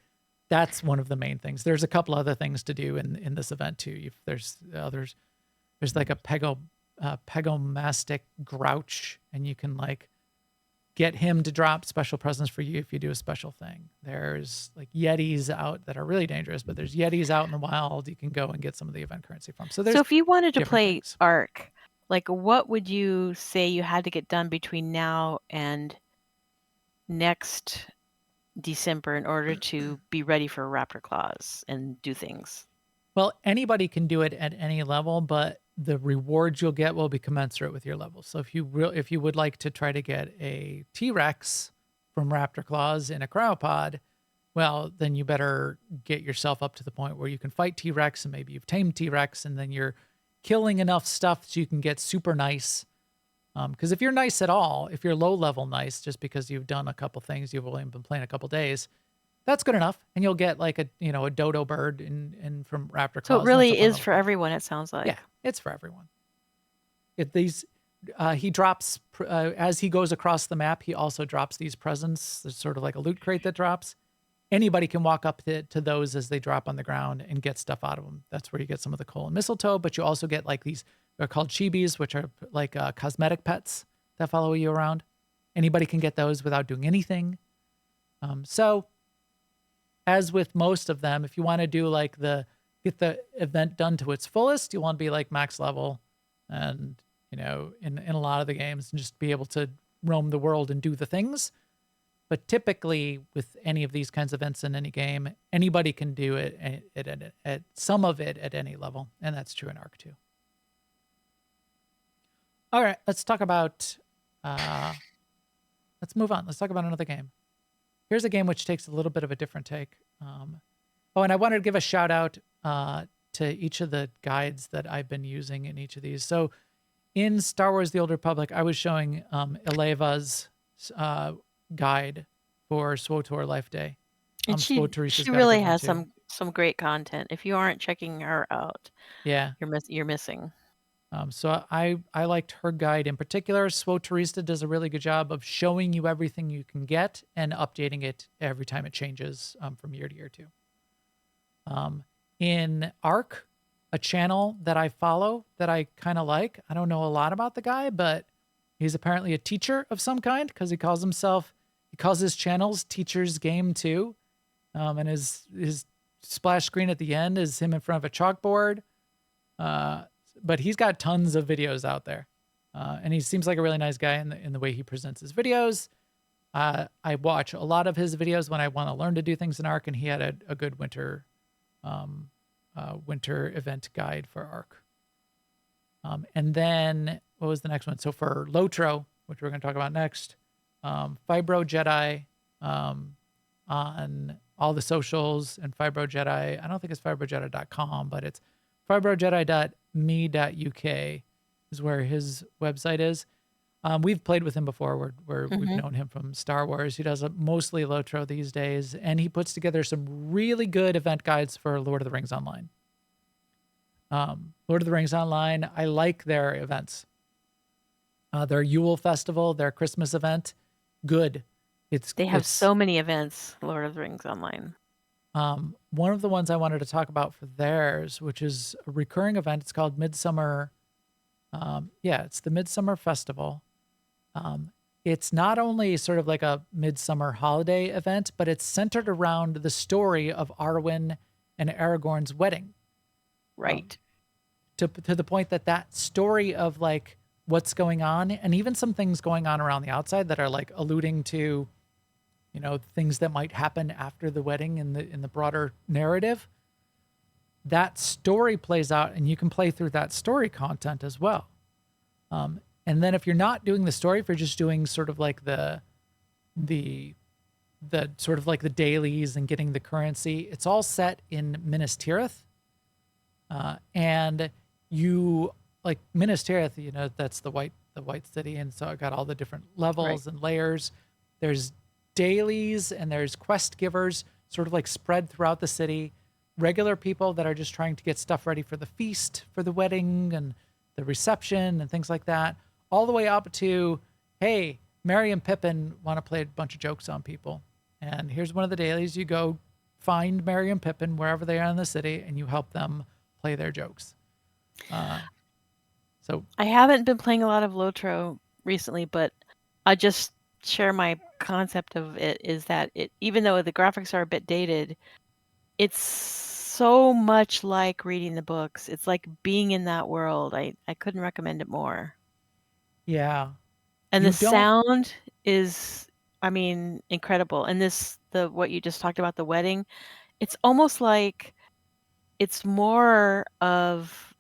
that's one of the main things. There's a couple other things to do in this event too. There's like a pegomastic grouch, and you can like get him to drop special presents for you if you do a special thing. There's like Yetis out that are really dangerous, but there's Yetis out in the wild you can go and get some of the event currency from. So if you wanted to different play things. Ark, like what would you say you had to get done between now and next December in order to be ready for Raptor Claws and do things? Well, anybody can do it at any level, but the rewards you'll get will be commensurate with your level. So if you would like to try to get a T-Rex from Raptor Claws in a cryopod, well, then you better get yourself up to the point where you can fight T-Rex, and maybe you've tamed T-Rex, and then you're killing enough stuff so you can get super nice. Because if you're nice at all, if you're low level nice, just because you've done a couple things, you've only been playing a couple days, that's good enough, and you'll get like a dodo bird in from Raptor Claws. So it really is for everyone, it sounds like. Yeah, it's for everyone. He drops as he goes across the map. He also drops these presents. There's sort of like a loot crate that drops. Anybody can walk up to those as they drop on the ground and get stuff out of them. That's where you get some of the coal and mistletoe, but you also get like these, they're called chibis, which are like cosmetic pets that follow you around. Anybody can get those without doing anything. So as with most of them, if you want to do like get the event done to its fullest, you want to be like max level, and in a lot of the games, and just be able to roam the world and do the things. But typically with any of these kinds of events in any game, anybody can do it at some of it at any level, and that's true in Ark too. All right, let's talk about let's move on. Let's talk about another game. Here's a game which takes a little bit of a different take. And I wanted to give a shout out to each of the guides that I've been using in each of these. So in Star Wars The Old Republic, I was showing Eleva's guide for SWTOR Life Day. And she really has some great content. If you aren't checking her out, yeah, you're missing. So I liked her guide in particular. SWTORista does a really good job of showing you everything you can get and updating it every time it changes from year to year too. In Ark, a channel that I follow that I kind of like, I don't know a lot about the guy, but he's apparently a teacher of some kind, because he calls his channels Teacher's Game 2. And his splash screen at the end is him in front of a chalkboard. But he's got tons of videos out there. And he seems like a really nice guy in the way he presents his videos. I watch a lot of his videos when I want to learn to do things in Ark, and he had a good winter event guide for Ark. And then what was the next one? So for Lotro, which we're going to talk about next, Fibro Jedi on all the socials, and Fibro Jedi, I don't think it's fibrojedi.com, but it's fibrojedi.me.uk is where his website is. We've played with him before, where we've known him from Star Wars. He does mostly Lotro these days, and he puts together some really good event guides for Lord of the Rings Online. Lord of the Rings Online, I like their events. Their Yule Festival, their Christmas event, good. They have so many events, Lord of the Rings Online. One of the ones I wanted to talk about for theirs, which is a recurring event, it's called Midsummer. It's the Midsummer Festival. It's not only sort of like a midsummer holiday event, but it's centered around the story of Arwen and Aragorn's wedding. Right. To the point that that story of like what's going on, and even some things going on around the outside that are like alluding to, you know, things that might happen after the wedding in the broader narrative. That story plays out, and you can play through that story content as well. And then if you're not doing the story, if you're just doing sort of like the sort of like the dailies and getting the currency, it's all set in Minas Tirith. And you like Minas Tirith, you know, that's the white city. And so it got all the different levels and layers. There's dailies and there's quest givers sort of like spread throughout the city. Regular people that are just trying to get stuff ready for the feast, for the wedding and the reception and things like that, all the way up to, hey, Merry and Pippin want to play a bunch of jokes on people. And here's one of the dailies. You go find Merry and Pippin wherever they are in the city, and you help them play their jokes. So I haven't been playing a lot of Lotro recently, but I just share my concept of it is that it, even though the graphics are a bit dated, it's so much like reading the books. It's like being in that world. I couldn't recommend it more. yeah, And You the don't- sound is, I mean, incredible. And what you just talked about, the wedding, it's almost like it's more of,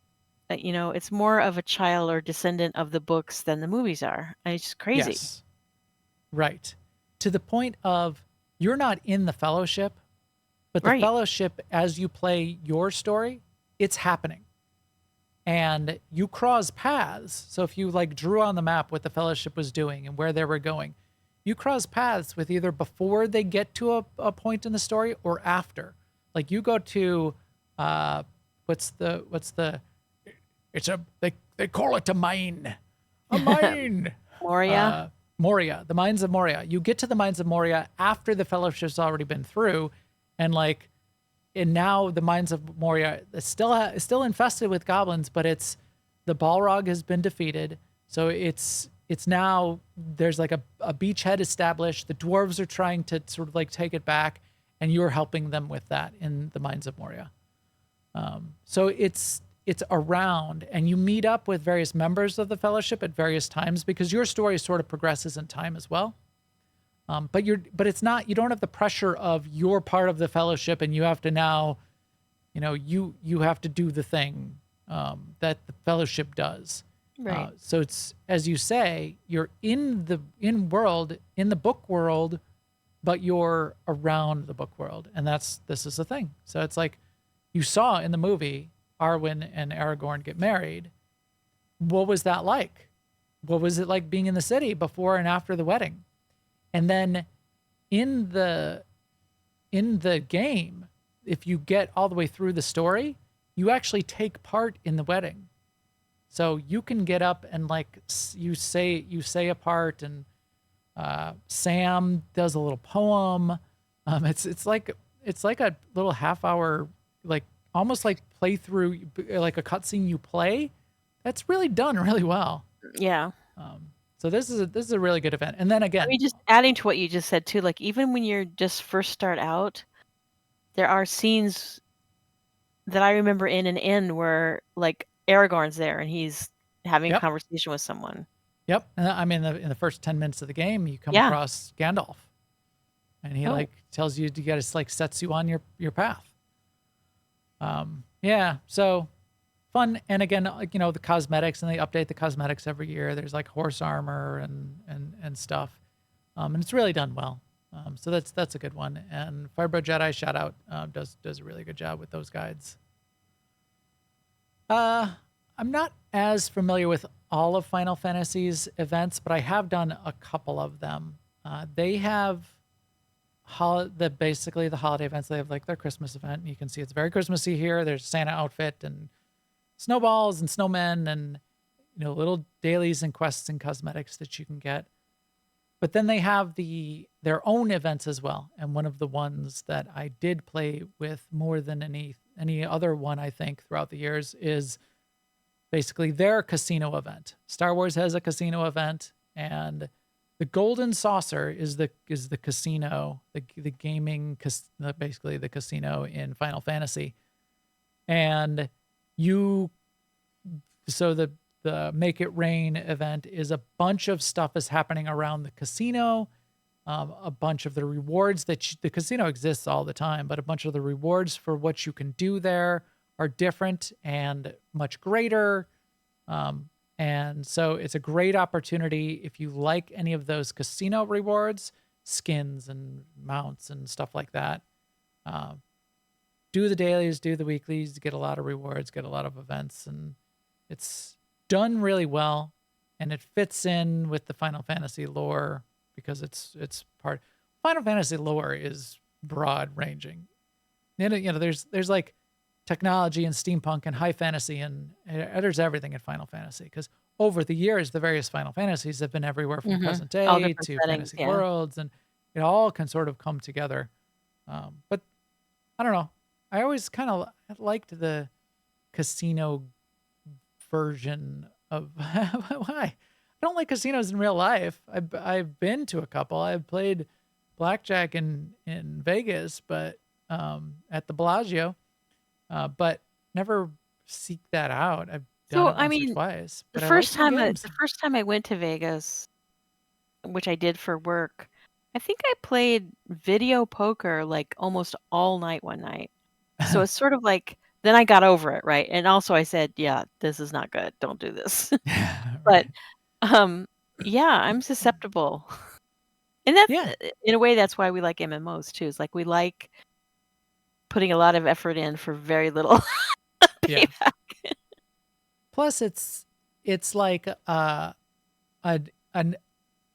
it's more of a child or descendant of the books than the movies are. And it's just crazy. yes, right. To the point of you're not in the Fellowship, but the Right. Fellowship, as you play your story, it's happening. And you cross paths. So if you like drew on the map what the Fellowship was doing and where they were going, you cross paths with either before they get to a point in the story or after. Like you go to, they call it a mine. A mine. Moria. Moria, the Mines of Moria. You get to the Mines of Moria after the Fellowship's already been through, and now the Mines of Moria is still infested with goblins, but the Balrog has been defeated, so it's now there's like a beachhead established. The dwarves are trying to sort of like take it back, and you're helping them with that in the Mines of Moria. So it's around, and you meet up with various members of the Fellowship at various times because your story sort of progresses in time as well. But it's not, you don't have the pressure of you're part of the Fellowship and you have to now, you have to do the thing that the Fellowship does. Right. So it's, as you say, you're in the book world, but you're around the book world. And this is the thing. So it's like you saw in the movie, Arwen and Aragorn get married. What was that like? What was it like being in the city before and after the wedding? And then in the game, if you get all the way through the story, you actually take part in the wedding. So you can get up and like you say a part, and Sam does a little poem. It's like a little half hour, like almost like playthrough, like a cutscene you play. That's really done really well. Yeah. So this is a really good event. And then again, I mean, just adding to what you just said too, like even when you're just first start out, there are scenes that I remember in an inn where like Aragorn's there and he's having a conversation with someone. Yep. And I mean, in the first 10 minutes of the game, you come Yeah. across Gandalf, and he like tells you sets you on your path. Yeah. So fun. And again, the cosmetics, and they update the cosmetics every year. There's like horse armor and stuff. And it's really done well. So that's a good one. And Firebro Jedi, shout out, does a really good job with those guides. I'm not as familiar with all of Final Fantasy's events, but I have done a couple of them. They have basically the holiday events. They have like their Christmas event, and you can see it's very Christmassy here. There's Santa outfit and snowballs and snowmen and little dailies and quests and cosmetics that you can get. But then they have their own events as well. And one of the ones that I did play with more than any other one, I think, throughout the years is basically their casino event. Star Wars has a casino event, and the Golden Saucer is the casino, the gaming, basically the casino in Final Fantasy. And so the Make It Rain event is a bunch of stuff is happening around the casino. A bunch of the rewards the casino exists all the time, but a bunch of the rewards for what you can do there are different and much greater. And so it's a great opportunity if you like any of those casino rewards, skins and mounts and stuff like that. Do the dailies, do the weeklies, get a lot of rewards, get a lot of events, and it's done really well, and it fits in with the Final Fantasy lore because it's part. Final Fantasy lore is broad ranging. There's like technology and steampunk and high fantasy and there's everything in Final Fantasy because over the years the various Final Fantasies have been everywhere from present day All to different settings, Fantasy yeah. Worlds, and it all can sort of come together. But I don't know. I always kind of liked the casino version of why. I don't like casinos in real life. I've been to a couple. I've played blackjack in Vegas, but at the Bellagio, but never seek that out. I've done So it I once or mean, twice, the but I like first the time games. the first time I went to Vegas, which I did for work, I think I played video poker like almost all night one night. So it's sort of like then I got over it, right? And also I said, yeah, this is not good. Don't do this. But Right. yeah, I'm susceptible. And that's Yeah, in a way that's why we like MMOs too. It's like we like putting a lot of effort in for very little yeah. payback. Plus, it's like an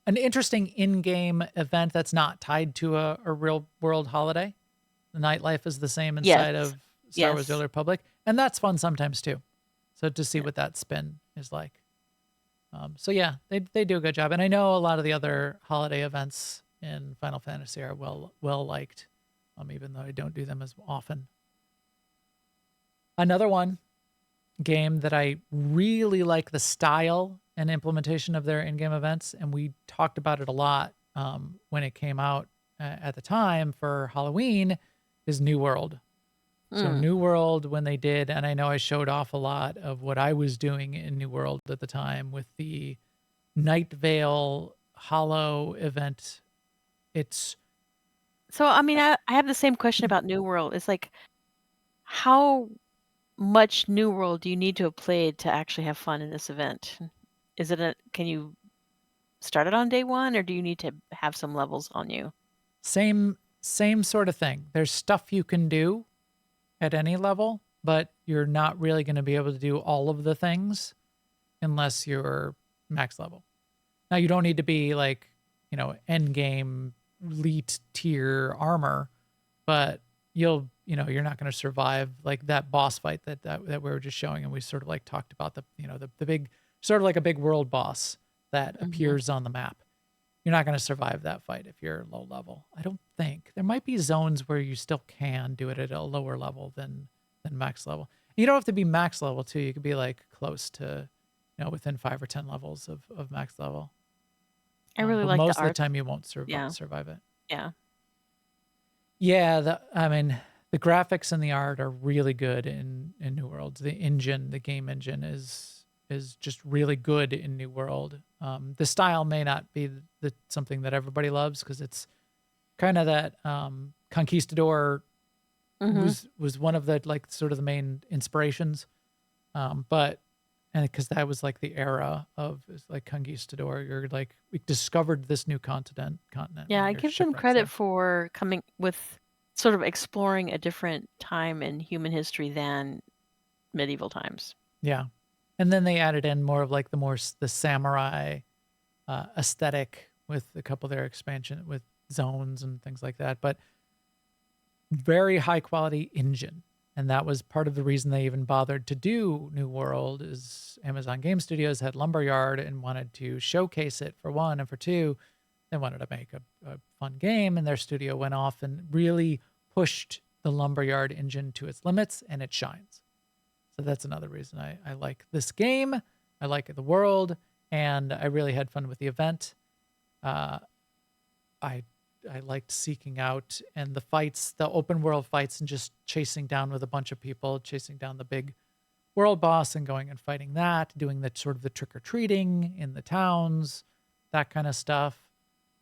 an interesting in-game event that's not tied to a real world holiday. The nightlife is the same Yes. inside of Star Wars: The Yes. Old Republic, and that's fun sometimes too. So to see what that spin is like. So yeah, they do a good job, and I know a lot of the other holiday events in Final Fantasy are well liked, even though I don't do them as often. Another game that I really like the style and implementation of their in-game events, and we talked about it a lot when it came out at the time for Halloween, is New World. So New World, when they did, and I know I showed off a lot of what I was doing in New World at the time with the Night Vale Hollow event. It's So I mean, I have the same question about New World. It's like, how much New World do you need to have played to actually have fun in this event? Can you start it on day one, or do you need to have some levels on you? same sort of thing. There's stuff you can do at any level, but you're not really going to be able to do all of the things unless you're max level. Now you don't need to be like, end game elite tier armor, but you're not going to survive like that boss fight that we were just showing, and we sort of like talked about the big, sort of like a big world boss that appears on the map. You're not going to survive that fight if you're low level. I don't think. There might be zones where you still can do it at a lower level than max level. You don't have to be max level too. You could be like close to, within 5 or 10 levels of max level. I really But like most the of the art. time you won't Yeah. survive it. Yeah. Yeah, I mean, the graphics and the art are really good in New World. The game engine is just really good in New World. The style may not be something that everybody loves because it's kind of that Conquistador was one of the like sort of the main inspirations, but because that was like the era of like Conquistador, you're like we discovered this new continent. Yeah, when I your give them shipwreck's credit there. for coming with sort of exploring a different time in human history than medieval times. Yeah. And then they added in more of like the samurai aesthetic with a couple of their expansion with zones and things like that. But very high quality engine. And that was part of the reason they even bothered to do New World is Amazon Game Studios had Lumberyard and wanted to showcase it for one, and for two, They wanted to make a fun game, and their studio went off and really pushed the Lumberyard engine to its limits, and it shines. So that's another reason I like this game. I like the world, and I really had fun with the event. I liked seeking out and the fights, the open world fights, and just chasing down with a bunch of people, chasing down the big world boss and going and fighting that, doing the sort of the trick or treating in the towns, that kind of stuff.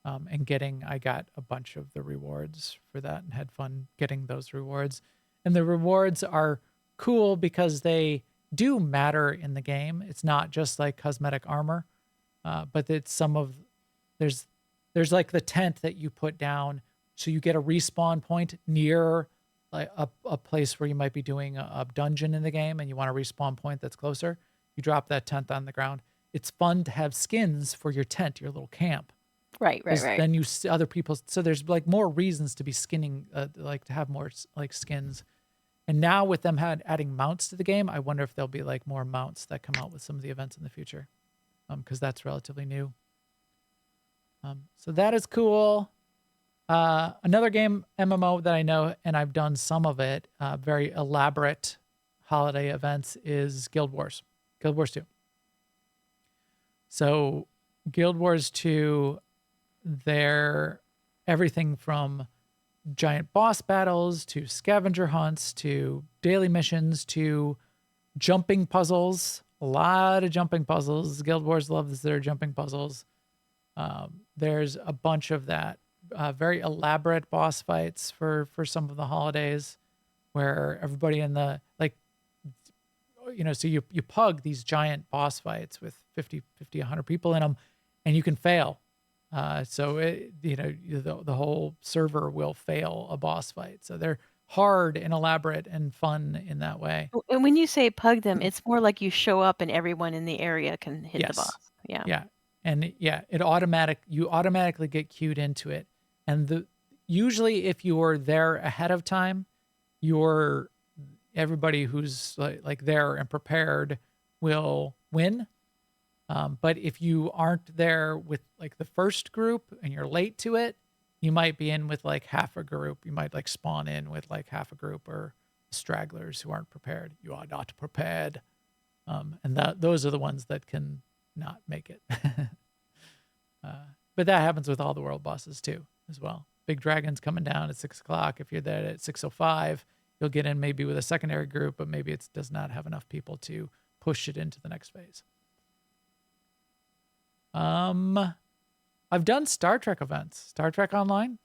I got a bunch of the rewards for that and had fun getting those rewards. And the rewards are cool because they do matter in the game. It's not just like cosmetic armor, but it's there's like the tent that you put down, so you get a respawn point near like a place where you might be doing a dungeon in the game, and you want a respawn point that's closer. You drop that tent on the ground. It's fun to have skins for your tent, your little camp. Right. Then you see other people's. So there's like more reasons to be skinning, like to have more like skins. And now with them adding mounts to the game, I wonder if there'll be like more mounts that come out with some of the events in the future, because that's relatively new. So that is cool. Another game MMO that I know, and I've done some of it, very elaborate holiday events, is Guild Wars 2. So Guild Wars 2, they're everything from giant boss battles to scavenger hunts to daily missions to jumping puzzles. A lot of jumping puzzles. Guild Wars loves their jumping puzzles. There's a bunch of that. Very elaborate boss fights for some of the holidays, where everybody in the, like, so you pug these giant boss fights with 50, 100 people in them, and you can fail. So the whole server will fail a boss fight. So they're hard and elaborate and fun in that way. And when you say pug them, it's more like you show up and everyone in the area can hit the boss. Yeah. Yeah. And yeah, you automatically get queued into it. And usually if you're there ahead of time, everybody who's like there and prepared will win. But if you aren't there with like the first group and you're late to it, you might be in with like half a group. You might like spawn in with like half a group or stragglers who aren't prepared. You are not prepared. And those are the ones that can not make it. But that happens with all the world bosses too, as well. Big dragons coming down at 6:00. If you're there at 6:05, you'll get in maybe with a secondary group, but maybe it does not have enough people to push it into the next phase. I've done Star Trek events. Star Trek Online.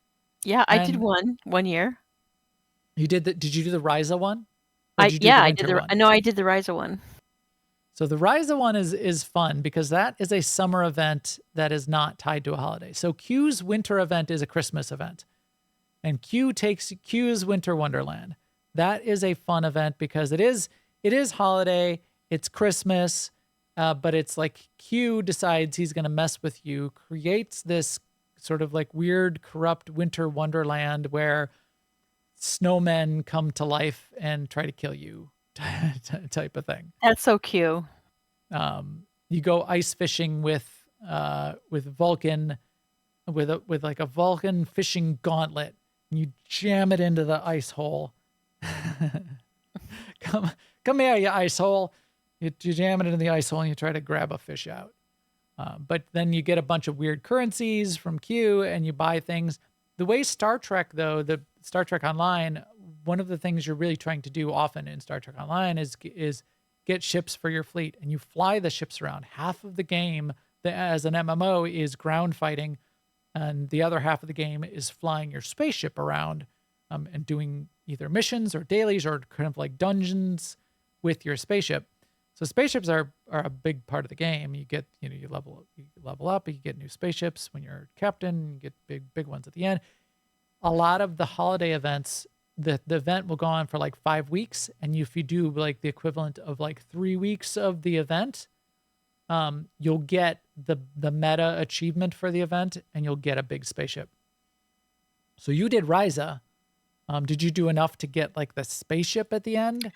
Yeah, I did one year. You did Did you do the Ryza one? I did the Ryza one. So the Ryza one is fun because that is a summer event that is not tied to a holiday. So Q's winter event is a Christmas event, and Q takes Q's Winter Wonderland. That is a fun event because it is holiday. It's Christmas. But it's like Q decides he's going to mess with you, creates this sort of like weird, corrupt winter wonderland where snowmen come to life and try to kill you type of thing. That's so cute. You go ice fishing with Vulcan, with like a Vulcan fishing gauntlet, and you jam it into the ice hole. Come here, you ice hole. You jam it into the ice hole and you try to grab a fish out. But then you get a bunch of weird currencies from Q and you buy things. The way Star Trek, though, the Star Trek Online, one of the things you're really trying to do often in Star Trek Online is get ships for your fleet, and you fly the ships around. Half of the game as an MMO is ground fighting, and the other half of the game is flying your spaceship around and doing either missions or dailies or kind of like dungeons with your spaceship. So spaceships are a big part of the game. You get, you level up, you get new spaceships when you're captain, you get big ones at the end. A lot of the holiday events, the event will go on for like 5 weeks. And if you do like the equivalent of like 3 weeks of the event, you'll get the meta achievement for the event and you'll get a big spaceship. So you did Ryza. Did you do enough to get like the spaceship at the end?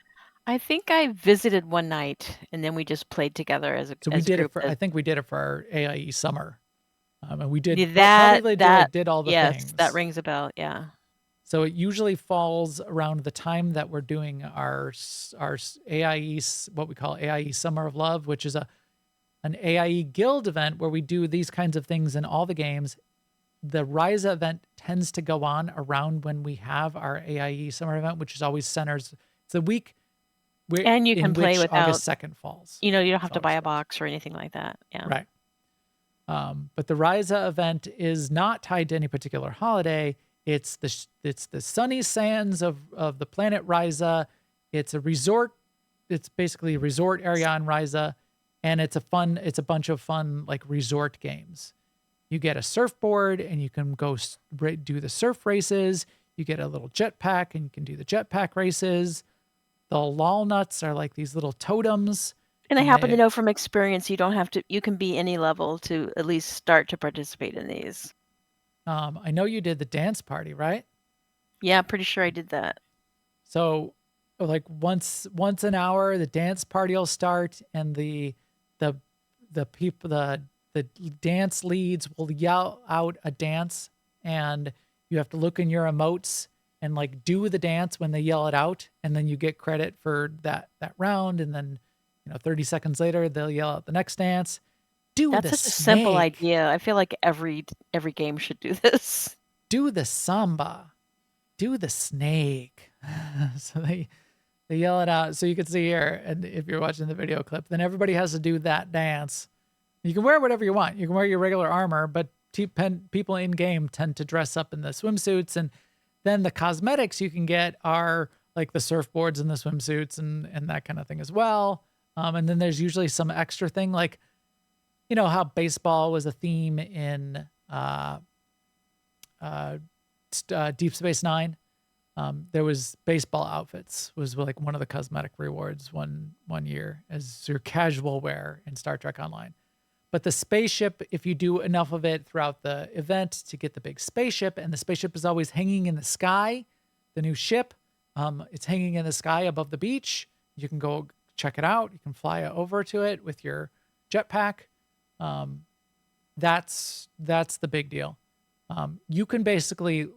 I think I visited one night and then we just played together as a So we did group. I think we did it for our AIE summer. And we did Yeah, probably did all the yes, things. that rings a bell. Yeah. So it usually falls around the time that we're doing our AIE, what we call AIE Summer of Love, which is an AIE guild event where we do these kinds of things in all the games. The Ryza event tends to go on around when we have our AIE Summer event, which is always centers. It's the week And you in can play which without, August 2nd falls. you don't have So to buy a August 1st. box or anything like that. Yeah. Right. But the Ryza event is not tied to any particular holiday. It's the sunny sands of the planet Ryza. It's a resort. It's basically a resort area on Ryza, and it's a bunch of fun like resort games. You get a surfboard and you can go do the surf races. You get a little jetpack and you can do the jetpack races. The lol nuts are like these little totems. And I happen to know from experience, you can be any level to at least start to participate in these. I know you did the dance party, right? Yeah, pretty sure I did that. So like once an hour, the dance party will start and the people, the dance leads will yell out a dance and you have to look in your emotes and like do the dance when they yell it out. And then you get credit for that round. And then, 30 seconds later, they'll yell out the next dance. That's such a simple idea. I feel like every game should do this. Do the samba. Do the snake. So they yell it out. So you can see here, and if you're watching the video clip, then everybody has to do that dance. You can wear whatever you want. You can wear your regular armor, but people in game tend to dress up in the swimsuits. And then the cosmetics you can get are like the surfboards and the swimsuits and that kind of thing as well. And then there's usually some extra thing like, how baseball was a theme in Deep Space Nine. There was baseball outfits was like one of the cosmetic rewards one year as your casual wear in Star Trek Online. But the spaceship, if you do enough of it throughout the event to get the big spaceship, and the spaceship is always hanging in the sky, the new ship, it's hanging in the sky above the beach. You can go check it out. You can fly over to it with your jetpack. That's the big deal. You can basically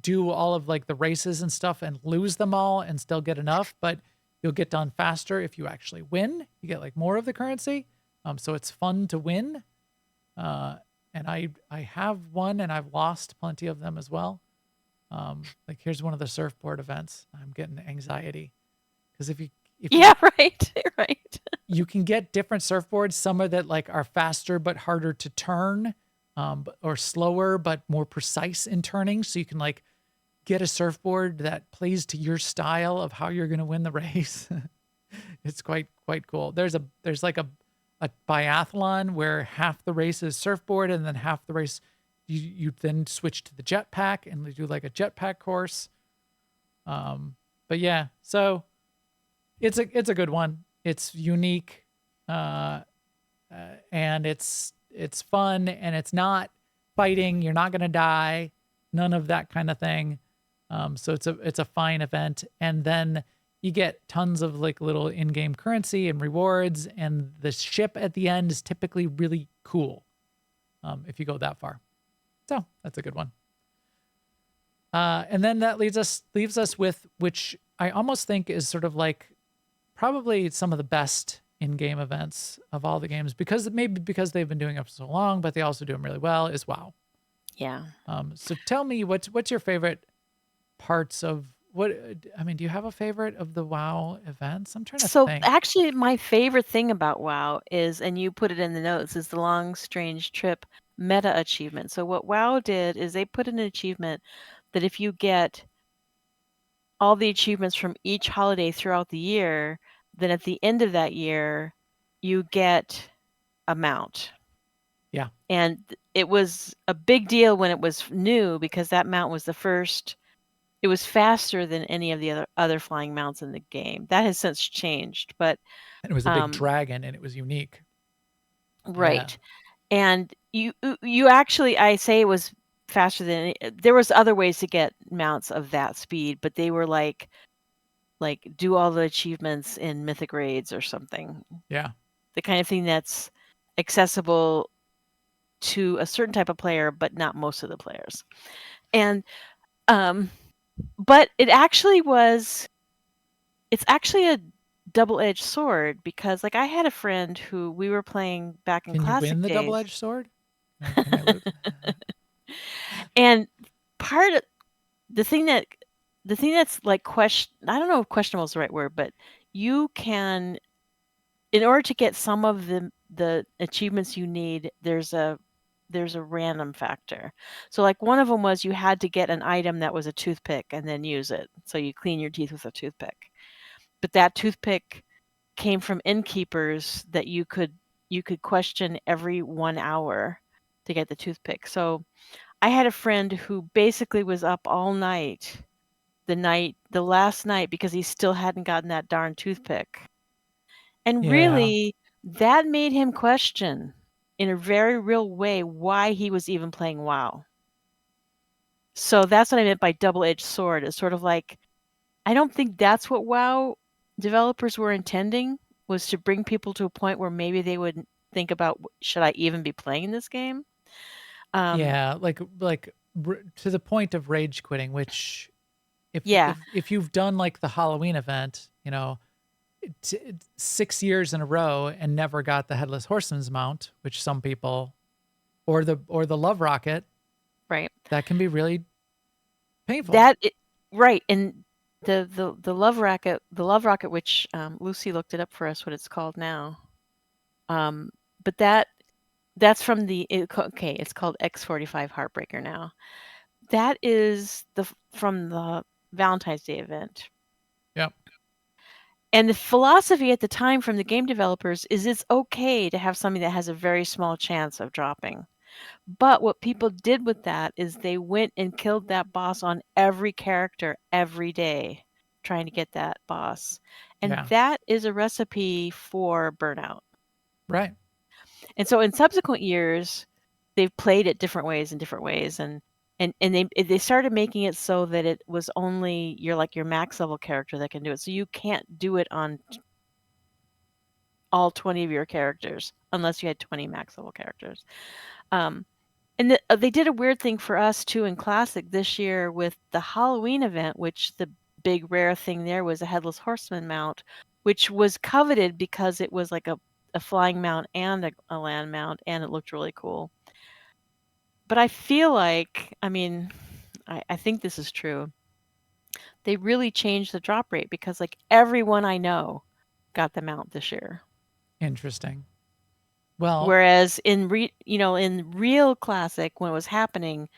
do all of like the races and stuff and lose them all and still get enough, but you'll get done faster if you actually win. You get like more of the currency. So it's fun to win. And I have won and I've lost plenty of them as well. Like here's one of the surfboard events. I'm getting anxiety because if yeah, right. Right. You can get different surfboards. Some are that like are faster but harder to turn, or slower but more precise in turning. So you can like get a surfboard that plays to your style of how you're going to win the race. It's quite cool. There's like a biathlon where half the race is surfboard and then half the race you then switch to the jetpack and do like a jetpack course. But yeah, so it's a good one. It's unique, and it's fun, and it's not fighting. You're not gonna die, none of that kind of thing. So it's a fine event, and then you get tons of like little in-game currency and rewards, and the ship at the end is typically really cool, if you go that far. So that's a good one. And then that leaves us with, which I almost think is sort of like probably some of the best in-game events of all the games, because they've been doing it for so long, but they also do them really well, is WoW. Yeah. So tell me, what's your favorite parts of do you have a favorite of the WoW events? I'm trying to think. Actually, my favorite thing about WoW is, and you put it in the notes, is the Long Strange Trip meta achievement. So what WoW did is they put in an achievement that if you get all the achievements from each holiday throughout the year, then at the end of that year, you get a mount. Yeah. And it was a big deal when it was new because that mount was the first. It was faster than any of the other flying mounts in the game. That has since changed, but and it was a big dragon and it was unique. Right. Yeah. And you actually, I say it was faster than there was other ways to get mounts of that speed, but they were like do all the achievements in mythic raids or something. Yeah. The kind of thing that's accessible to a certain type of player, but not most of the players. And but it's actually a double-edged sword, because like I had a friend who we were playing back in Can you classic win the days, double-edged sword? Can I lose? and part of the thing that's like I don't know if questionable is the right word, but you can, in order to get some of the achievements you need, there's a random factor. So like one of them was you had to get an item that was a toothpick and then use it. So you clean your teeth with a toothpick. But that toothpick came from innkeepers that you could question every 1 hour to get the toothpick. So I had a friend who basically was up all night, the last night, because he still hadn't gotten that darn toothpick. And Yeah. really, that made him question in a very real way why he was even playing WoW. So that's what I meant by double-edged sword. It's sort of like, I don't think that's what WoW developers were intending, was to bring people to a point where maybe they would think about, should I even be playing this game? Yeah, like to the point of rage quitting, which Yeah. if you've done like the Halloween event, 6 years in a row and never got the Headless Horseman's mount, which some people, or the Love Rocket, Right. that can be really painful. Right. And the Love Rocket, which Lucy looked it up for us, what it's called now. But that's from it's called X45 Heartbreaker now. That is from the Valentine's Day event. Yep. And the philosophy at the time from the game developers is it's okay to have something that has a very small chance of dropping. But what people did with that is they went and killed that boss on every character every day, trying to get that boss. And Yeah. that is a recipe for burnout. Right. And so in subsequent years, they've played it different ways and they started making it so that it was only your max level character that can do it. So you can't do it on all 20 of your characters unless you had 20 max level characters. And they did a weird thing for us too in Classic this year with the Halloween event, which the big rare thing there was a Headless Horseman mount, which was coveted because it was like a flying mount and a land mount, and it looked really cool. But I feel like, I think this is true. They really changed the drop rate because like everyone I know got the mount this year. Interesting. Well, Whereas in real Classic, when it was happening,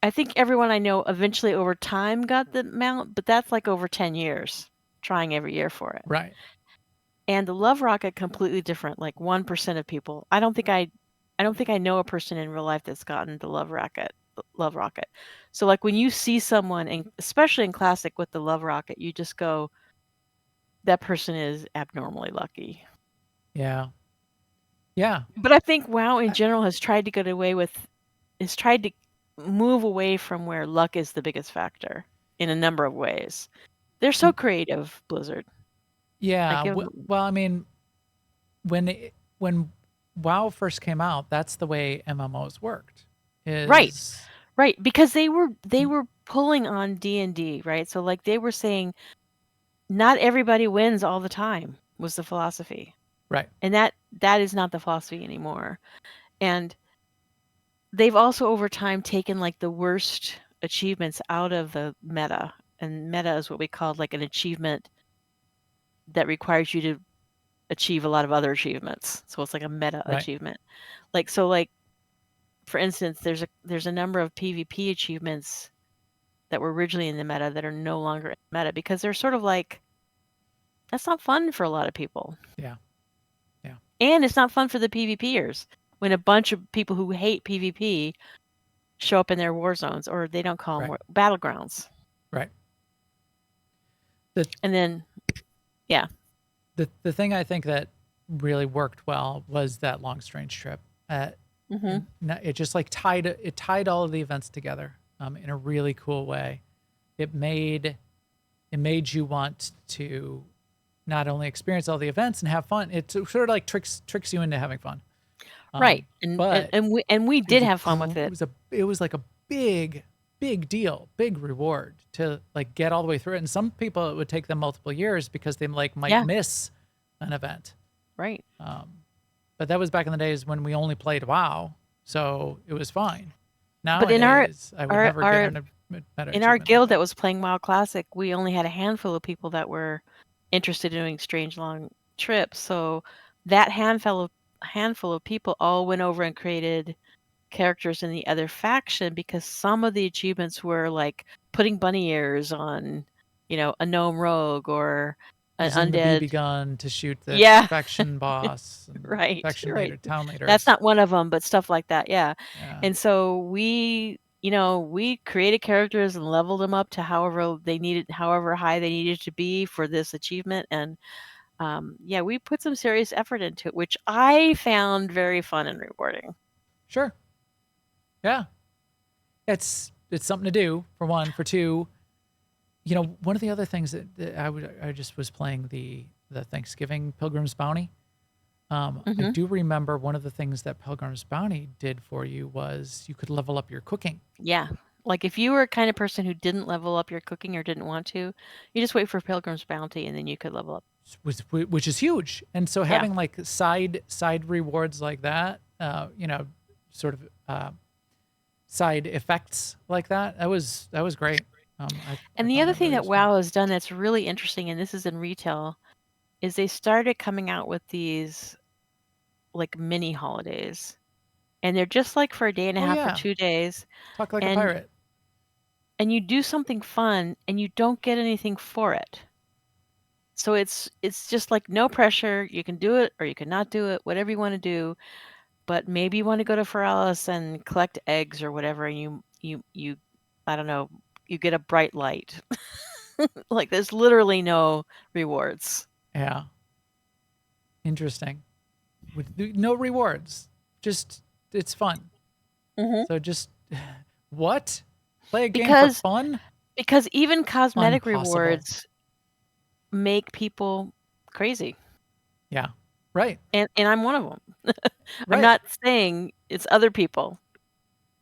I think everyone I know eventually over time got the mount, but that's like over 10 years trying every year for it. right. And the Love Rocket, completely different. Like 1% of people. I don't think I know a person in real life that's gotten the Love Rocket. So like when you see someone, and especially in Classic with the Love Rocket, you just go, that person is abnormally lucky. Yeah. Yeah. But I think WoW in general has tried to move away from where luck is the biggest factor in a number of ways. They're so creative, Blizzard. Yeah. Well, I mean, when WoW first came out, that's the way MMOs worked. Right, because they were pulling on D&D, right? So like they were saying not everybody wins all the time was the philosophy. Right. And that is not the philosophy anymore. And they've also over time taken like the worst achievements out of the meta. And meta is what we call like an achievement that requires you to achieve a lot of other achievements. So it's like a meta achievement. Like for instance, there's a number of PvP achievements that were originally in the meta that are no longer in the meta because they're sort of like, that's not fun for a lot of people. Yeah. Yeah. And it's not fun for the PvPers when a bunch of people who hate PvP show up in their war zones, or they don't call them battlegrounds. Right. And then, yeah. The thing I think that really worked well was that long strange trip. It just like tied all of the events together in a really cool way. It made you want to not only experience all the events and have fun. It sort of like tricks you into having fun. Right. And But we it did was a have fun with it. it was like a big deal, big reward to like get all the way through it. And some people it would take them multiple years because they like might Yeah. miss an event. Right. But that was back in the days when we only played WoW, so it was fine. But in our Nowadays, I would our never our get a meta in our achievement like guild that. that was playing WoW Classic, we only had a handful of people that were interested in doing strange long trips. So that handful of people all went over and created characters in the other faction because some of the achievements were like putting bunny ears on, a gnome rogue or an Using the undead. BB gun to shoot the Yeah. faction boss and Right. faction Right. leader, town That's leaders. not one of them, but stuff like that. Yeah. Yeah, And so we created characters and leveled them up to however high they needed to be for this achievement. And yeah, we put some serious effort into it, which I found very fun and rewarding. sure. Yeah, it's something to do for one. For two, one of the other things that I just was playing the Thanksgiving Pilgrim's Bounty. I Mhm. do remember one of the things that Pilgrim's Bounty did for you was you could level up your cooking. Yeah. Like if you were a kind of person who didn't level up your cooking or didn't want to, you just wait for Pilgrim's Bounty and then you could level up. Which is huge. And so Yeah. having like side rewards like that, sort of side effects like that, that was great. I And the found other that thing really that useful. WoW has done that's really interesting, and this is in retail, is they started coming out with these like mini holidays. And they're just like for a day and a Oh half or yeah, 2 days. talk like a And pirate. and you do something fun and you don't get anything for it. So it's just like no pressure. You can do it or you can not do it, whatever you want to do. But maybe you want to go to Feralis and collect eggs or whatever, and you I don't know, you get a bright light. Like there's literally no rewards. Yeah, interesting. No rewards, just it's fun. Mhm. So just what? Play a game for Because fun? because even cosmetic Impossible. rewards make people crazy. Yeah, right, And I'm one of them. I'm right. not saying it's other people.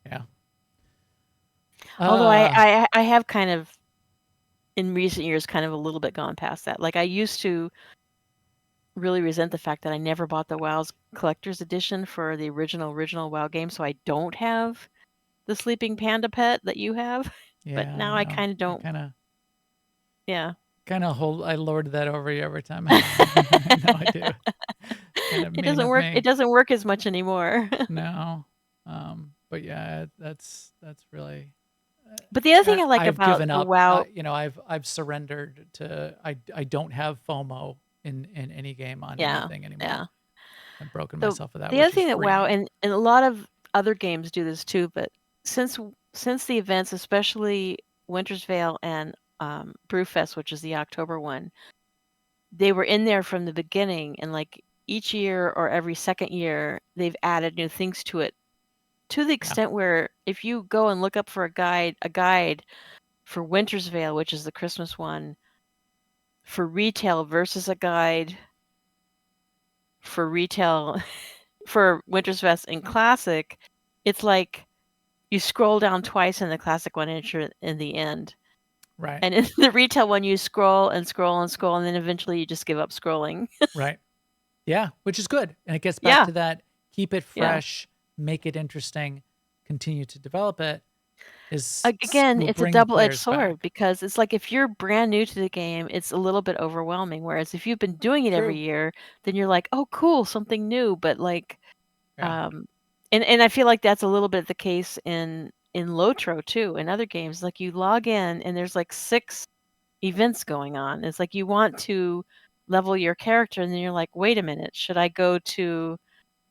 Yeah. Although Uh, I have kind of in recent years kind of a little bit gone past that. Like I used to really resent the fact that I never bought the WoW's collector's edition for the original WoW game, so I don't have the sleeping panda pet that you have. But yeah, now I I know. kind of don't. I Yeah. lord that over you every time. I know I do. Kind of It mean doesn't of work. me. It doesn't work as much anymore. No. But yeah, that's really. But the other thing I like I've about given the up. WoW, I've surrendered to. I don't have FOMO in any game on yeah, anything anymore. yeah. I've broken The myself of that, the other which is thing that WoW freeing. and a lot of other games do this too, but since the events, especially Winter's Veil and Brewfest, which is the October one, they were in there from the beginning, and like each year or every second year, they've added new things to it to the Yeah. extent where if you go and look up for a guide for Winter's Veil, which is the Christmas one, for retail versus a guide for retail for Winter's Fest and Classic, it's like you scroll down twice in the Classic one and you're in the end. Right. And in the retail one, you scroll and scroll and scroll, and then eventually you just give up scrolling. Right. Yeah, which is good. And it gets back Yeah. to that keep it Yeah. fresh, make it interesting, continue to develop it Again, will it's a bring the double-edged players sword back. because it's like if you're brand new to the game, it's a little bit overwhelming. Whereas if you've been doing it every True. year, then you're like, oh, cool, something new. But like, Yeah. and I feel like that's a little bit the case in Lotro too. In other games, like you log in and there's like 6 events going on. It's like you want to level your character, and then you're like, wait a minute, should I go to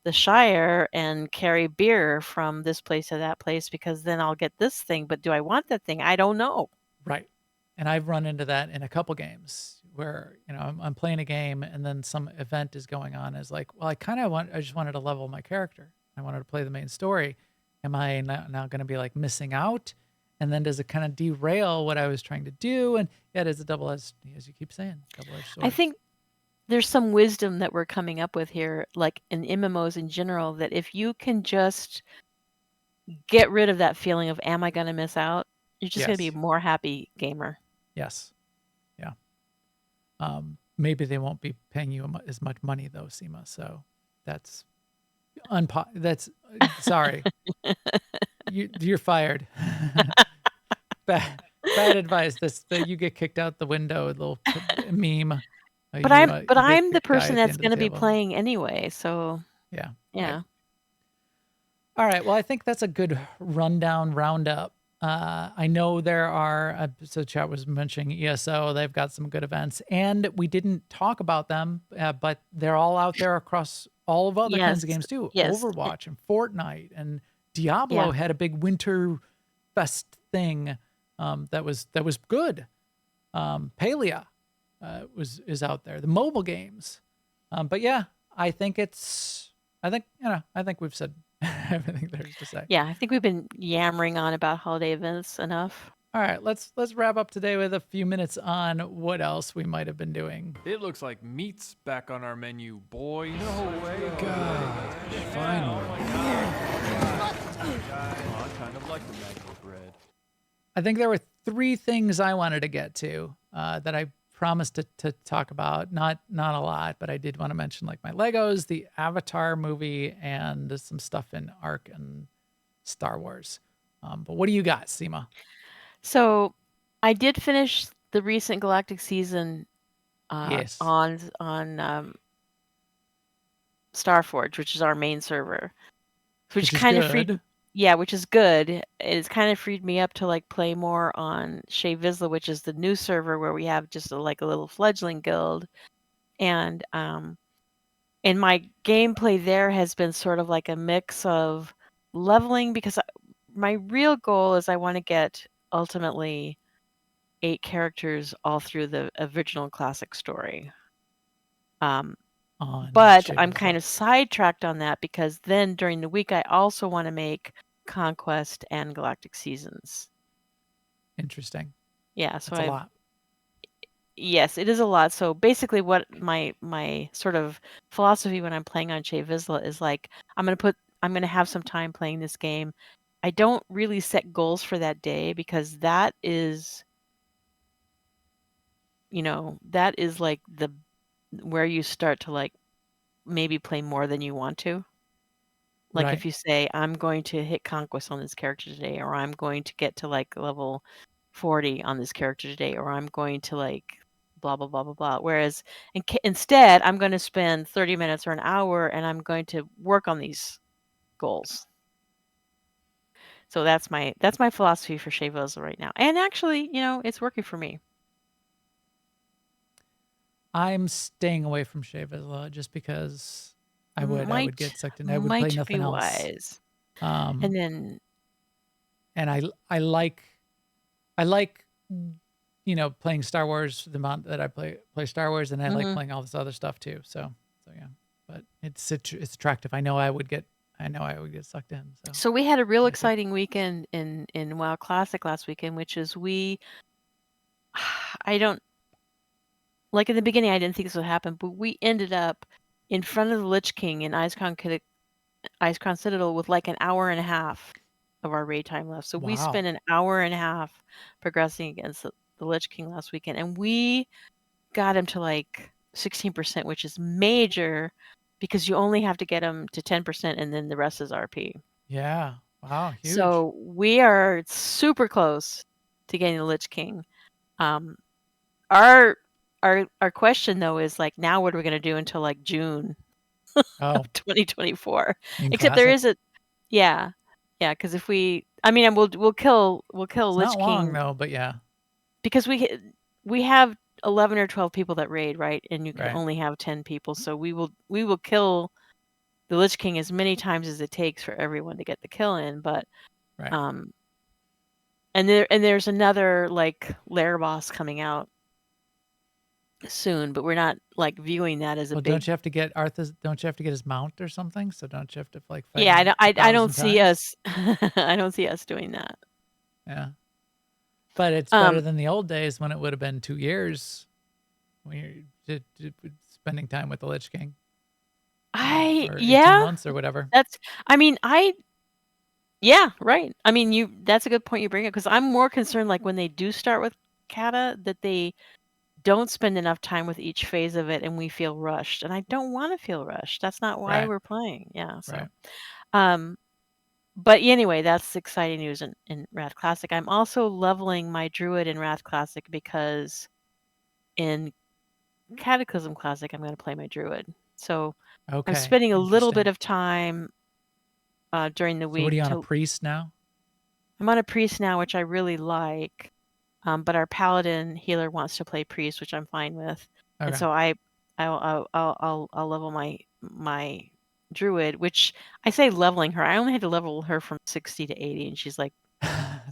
the Shire and carry beer from this place to that place because then I'll get this thing, but do I want that thing? I don't know. Right. And I've run into that in a couple games where, I'm playing a game and then some event is going on. Is like, well, I just wanted to level my character. I wanted to play the main story. Am I now going to be like missing out? And then does it kind of derail what I was trying to do? And yeah, it is a double-edged, as you keep saying, double-edged sword. I think there's some wisdom that we're coming up with here, like in MMOs in general, that if you can just get rid of that feeling of am I going to miss out, you're just going to be Yes. a more happy gamer. Yes. Yeah. Maybe they won't be paying you as much money though, Sema. So that's sorry. You're fired. Bad advice. That you get kicked out the window. A little meme. But You I'm get the guy person at the that's end of going the to be table. playing anyway, so Yeah. Right. yeah. All right. Well, I think that's a good roundup. I know there are, so chat was mentioning ESO. They've got some good events, and we didn't talk about them, but they're all out there across all of other kinds of Yes. games too. Yes. Overwatch and Fortnite and Diablo Yeah. had a big winter fest thing that was good. Palia is out there. The mobile games, but yeah, I think we've said everything there is to say. Yeah, I think we've been yammering on about holiday events enough. All right, let's wrap up today with a few minutes on what else we might have been doing. It looks like meat's back on our menu, boys. No way. God, finally. Oh, I kind of like the magical bread. I think there were 3 things I wanted to get to that I promised to talk about. Not a lot, but I did want to mention like my Legos, the Avatar movie, and some stuff in Ark and Star Wars. But what do you got, Sema? So, I did finish the recent Galactic season Yes. on Starforge, which is our main server, which is kind of good. which is good. It's kind of freed me up to like play more on Shea Vizsla, which is the new server where we have just a little fledgling guild, and my gameplay there has been sort of like a mix of leveling, because my real goal is I want to get ultimately 8 characters all through the original classic story. On But Shea I'm Vizsla. kind of sidetracked on that because then during the week I also want to make Conquest and Galactic seasons. Interesting. Yeah, so That's a lot. Yes, it is a lot. So basically what my sort of philosophy when I'm playing on Shea Vizsla is like I'm going to have some time playing this game. I don't really set goals for that day because that is like where you start to like maybe play more than you want to. Like Right. if you say, I'm going to hit Conquest on this character today, or I'm going to get to like level 40 on this character today, or I'm going to like blah, blah, blah, blah, blah. Whereas instead, I'm going to spend 30 minutes or an hour and I'm going to work on these goals. So that's my philosophy for Shea Vizsla right now. And actually, it's working for me. I'm staying away from Shea Vizsla just because I would get sucked in. I would play nothing else. Wise. And then I like playing Star Wars the amount that I play Star Wars, and I like playing all this other stuff too. So yeah, but it's attractive. I know I would get sucked in. So we had a real exciting weekend in WoW Classic last weekend, which is I don't like in the beginning I didn't think this would happen, but we ended up in front of the Lich King in Icecrown Citadel with like an hour and a half of our raid time left. So we spent an hour and a half progressing against the Lich King last weekend, and we got him to like 16%, which is major because you only have to get him to 10% and then the rest is RP. Yeah. Wow. Huge. So we are super close to getting the Lich King. Our question though is like, now what are we going to do until like June of 2024? Except there is because if we'll kill it's Lich not long King though, but yeah, because we have 11 or 12 people that raid, right? And you can Right. only have 10 people, so we will kill the Lich King as many times as it takes for everyone to get the kill in. But Right. and there's another like lair boss coming out soon, but we're not like viewing that as a big. Don't you have to get Don't you have to get his mount or something? So don't you have to like fight Yeah, him I don't 1,000 see times? us. I don't see us doing that. Yeah. But it's better than the old days when it would have been 2 years. It's spending time with the Lich King. I Or 18 yeah, months or whatever. I mean, yeah, right. I mean, that's a good point you bring up because I'm more concerned like when they do start with kata that they don't spend enough time with each phase of it and we feel rushed. And I don't want to feel rushed. That's not why Right. we're playing. Yeah. So, Right. but anyway, that's exciting news in Wrath Classic. I'm also leveling my druid in Wrath Classic because in Cataclysm Classic, I'm going to play my druid. So Okay. I'm spending a little bit interesting. of time during the So week. what are you on, a priest now? I'm on a priest now, which I really like. But our paladin healer wants to play priest, which I'm fine with. And Okay. so I'll level my druid, which I say leveling her. I only had to level her from 60 to 80, and she's like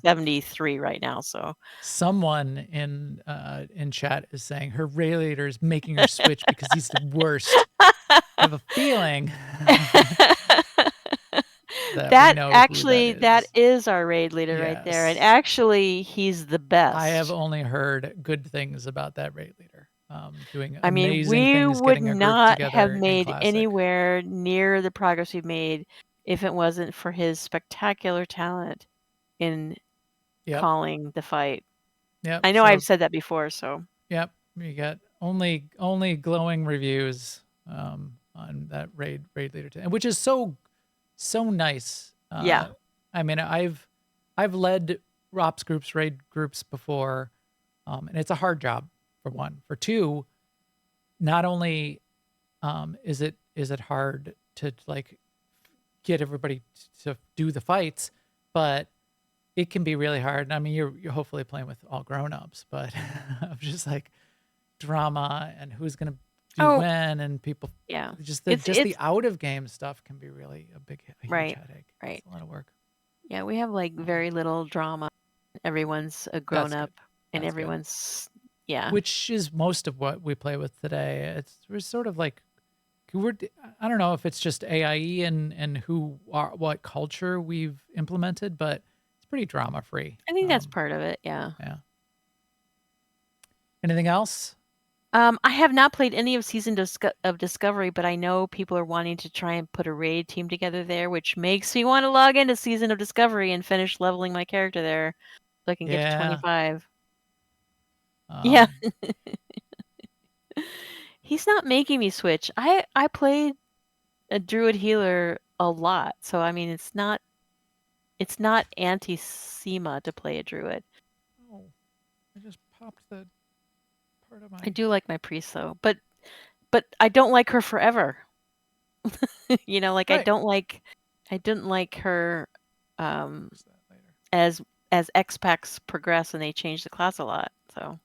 73 right now. So Someone in chat is saying her Ray Leader is making her switch because he's the worst. I have a feeling that we know actually who that is our raid leader right there. And Yes. actually he's the best. I have only heard good things about that raid leader. Doing I mean, amazing we things, would getting a group not together have in made Classic. anywhere near the progress we've made if it wasn't for his spectacular talent in Yep. calling the fight. Yep. I know So, I've said that before, so yep, you got only glowing reviews on that raid leader, and which is so nice. yeah. I mean, I've led ROPS groups, raid groups before, and it's a hard job for one. For two, not only is it hard to like get everybody to do the fights, but it can be really hard. I mean, you're hopefully playing with all grown-ups, but of just like drama and who's gonna do when, and people. Yeah. Just the out of game stuff can be really a huge Right, headache. right. It's a lot of work. Yeah, we have like very little drama. Everyone's a grown up and That's good. everyone's yeah. Which is most of what we play with today. We're sort of like I don't know if it's just AIE and what culture we've implemented, but it's pretty drama free. I think that's part of it, yeah. Yeah. Anything else? I have not played any of Season of Discovery, but I know people are wanting to try and put a raid team together there, which makes me want to log into Season of Discovery and finish leveling my character there so I can get to 25. Yeah. He's not making me switch. I played a druid healer a lot, so I mean it's not anti-Sema to play a druid. Oh, I just popped the part of my. I do like my priest though, but I don't like her forever. You know, like right. I didn't like her as X packs progress and they change the class a lot. So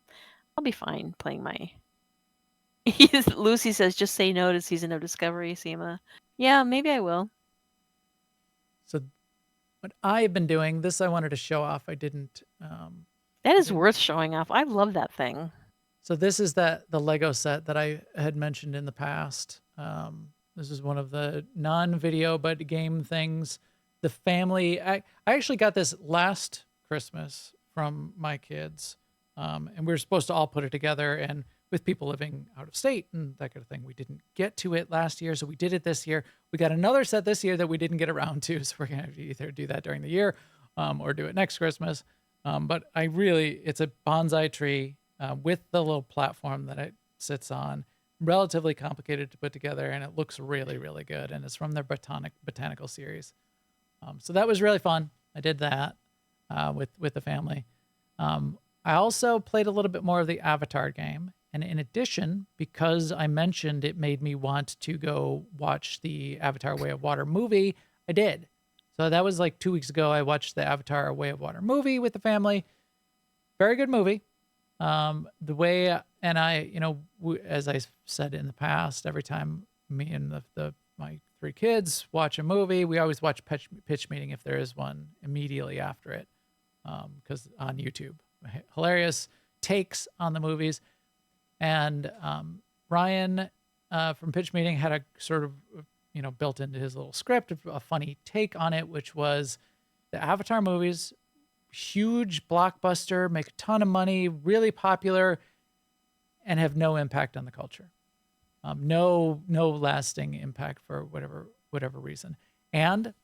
I'll be fine playing my. Lucy says, "Just say no to Season of Discovery, Sema." Yeah, maybe I will. So, what I've been doing, this I wanted to show off. I didn't. That is worth showing off. I love that thing. So this is the Lego set that I had mentioned in the past. This is one of the non-video but game things. The family. I actually got this last Christmas from my kids, and we were supposed to all put it together. And with people living out of state and that kind of thing, we didn't get to it last year, so we did it this year. We got another set this year that we didn't get around to, so we're gonna have to either do that during the year, or do it next Christmas. But it's a bonsai tree with the little platform that it sits on. Relatively complicated to put together, and it looks really, really good. And it's from their botanical series. So that was really fun. I did that with the family. I also played a little bit more of the Avatar game. And in addition, because I mentioned it made me want to go watch the Avatar Way of Water movie, I did. So that was like 2 weeks ago. I watched the Avatar Way of Water movie with the family. Very good movie. The way, and I, as I said in the past, every time me and my 3 kids watch a movie, we always watch pitch meeting if there is one immediately after it, because on YouTube, hilarious takes on the movies. And Ryan from pitch meeting had a sort of, built into his little script, a funny take on it, which was the Avatar movies. Huge blockbuster, make a ton of money, really popular, and have no impact on the culture. No lasting impact for whatever reason. And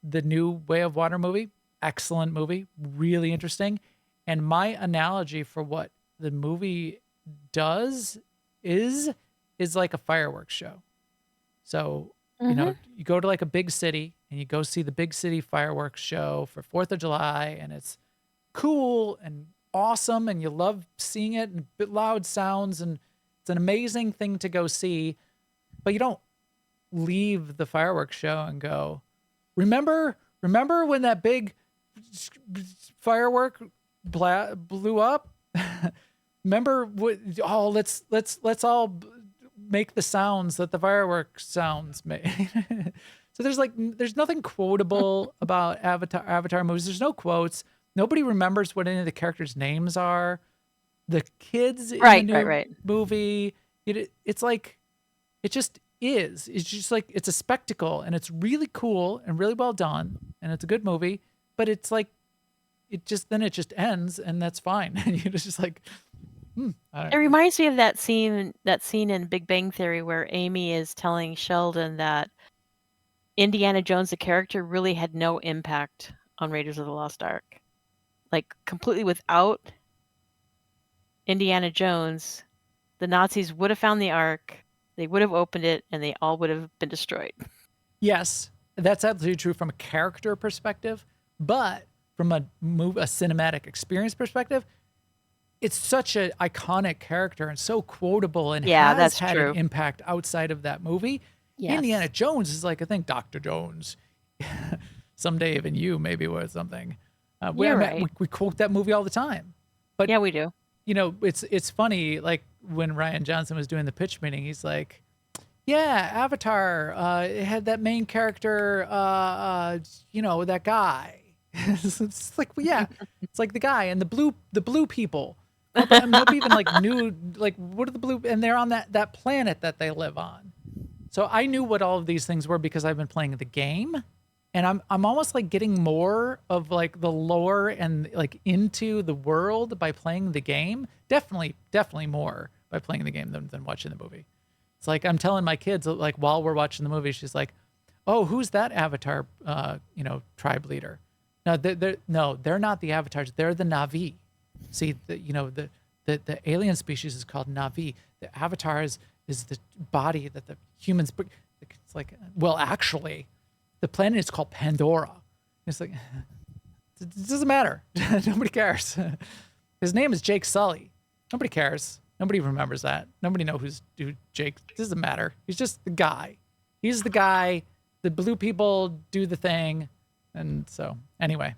the new Way of Water movie, excellent movie, really interesting. And my analogy for what the movie does is like a fireworks show. So, you go to like a big city and you go see the big city fireworks show for 4th of July, and it's cool and awesome and you love seeing it and loud sounds, and it's an amazing thing to go see, but you don't leave the fireworks show and go, remember when that big firework blew up? Remember what? Oh, let's all make the sounds that the fireworks sounds make. So there's nothing quotable about Avatar movies. There's no quotes. Nobody remembers what any of the characters' names are. The kids in the new movie, it's like, it just is. It's just like, it's a spectacle, and it's really cool and really well done, and it's a good movie. But it's like, it just ends, and that's fine. And you're just like, I don't It know. reminds me of that scene in Big Bang Theory where Amy is telling Sheldon that Indiana Jones, the character, really had no impact on Raiders of the Lost Ark. Like, completely without Indiana Jones, the Nazis would have found the Ark, they would have opened it, and they all would have been destroyed. Yes, that's absolutely true from a character perspective, but from a cinematic experience perspective, it's such an iconic character and so quotable, and has that's had true. an impact outside of that movie. Yes. Indiana Jones is like, I think Dr. Jones, someday even you may be worth something. You're right. We quote that movie all the time. But Yeah, we do. it's funny, like when Rian Johnson was doing the pitch meeting, he's like, yeah, Avatar, it had that main character, that guy. It's like, well, yeah, it's like the guy and the blue people. Nobody even like knew, like, what are the blue, and they're on that planet that they live on. So I knew what all of these things were because I've been playing the game, and I'm almost like getting more of like the lore and like into the world by playing the game. Definitely more by playing the game than watching the movie. It's like I'm telling my kids, like, while we're watching the movie, she's like, "Oh, who's that Avatar tribe leader?" No, they're not the Avatars. They're the Na'vi. See, the alien species is called Na'vi. The Avatar is the body that the humans. It's like, well, actually, the planet is called Pandora. It's like, it doesn't matter. Nobody cares. His name is Jake Sully. Nobody cares. Nobody remembers that. Nobody knows who Jake. It doesn't matter. He's just the guy. He's the guy. The blue people do the thing. And so, anyway,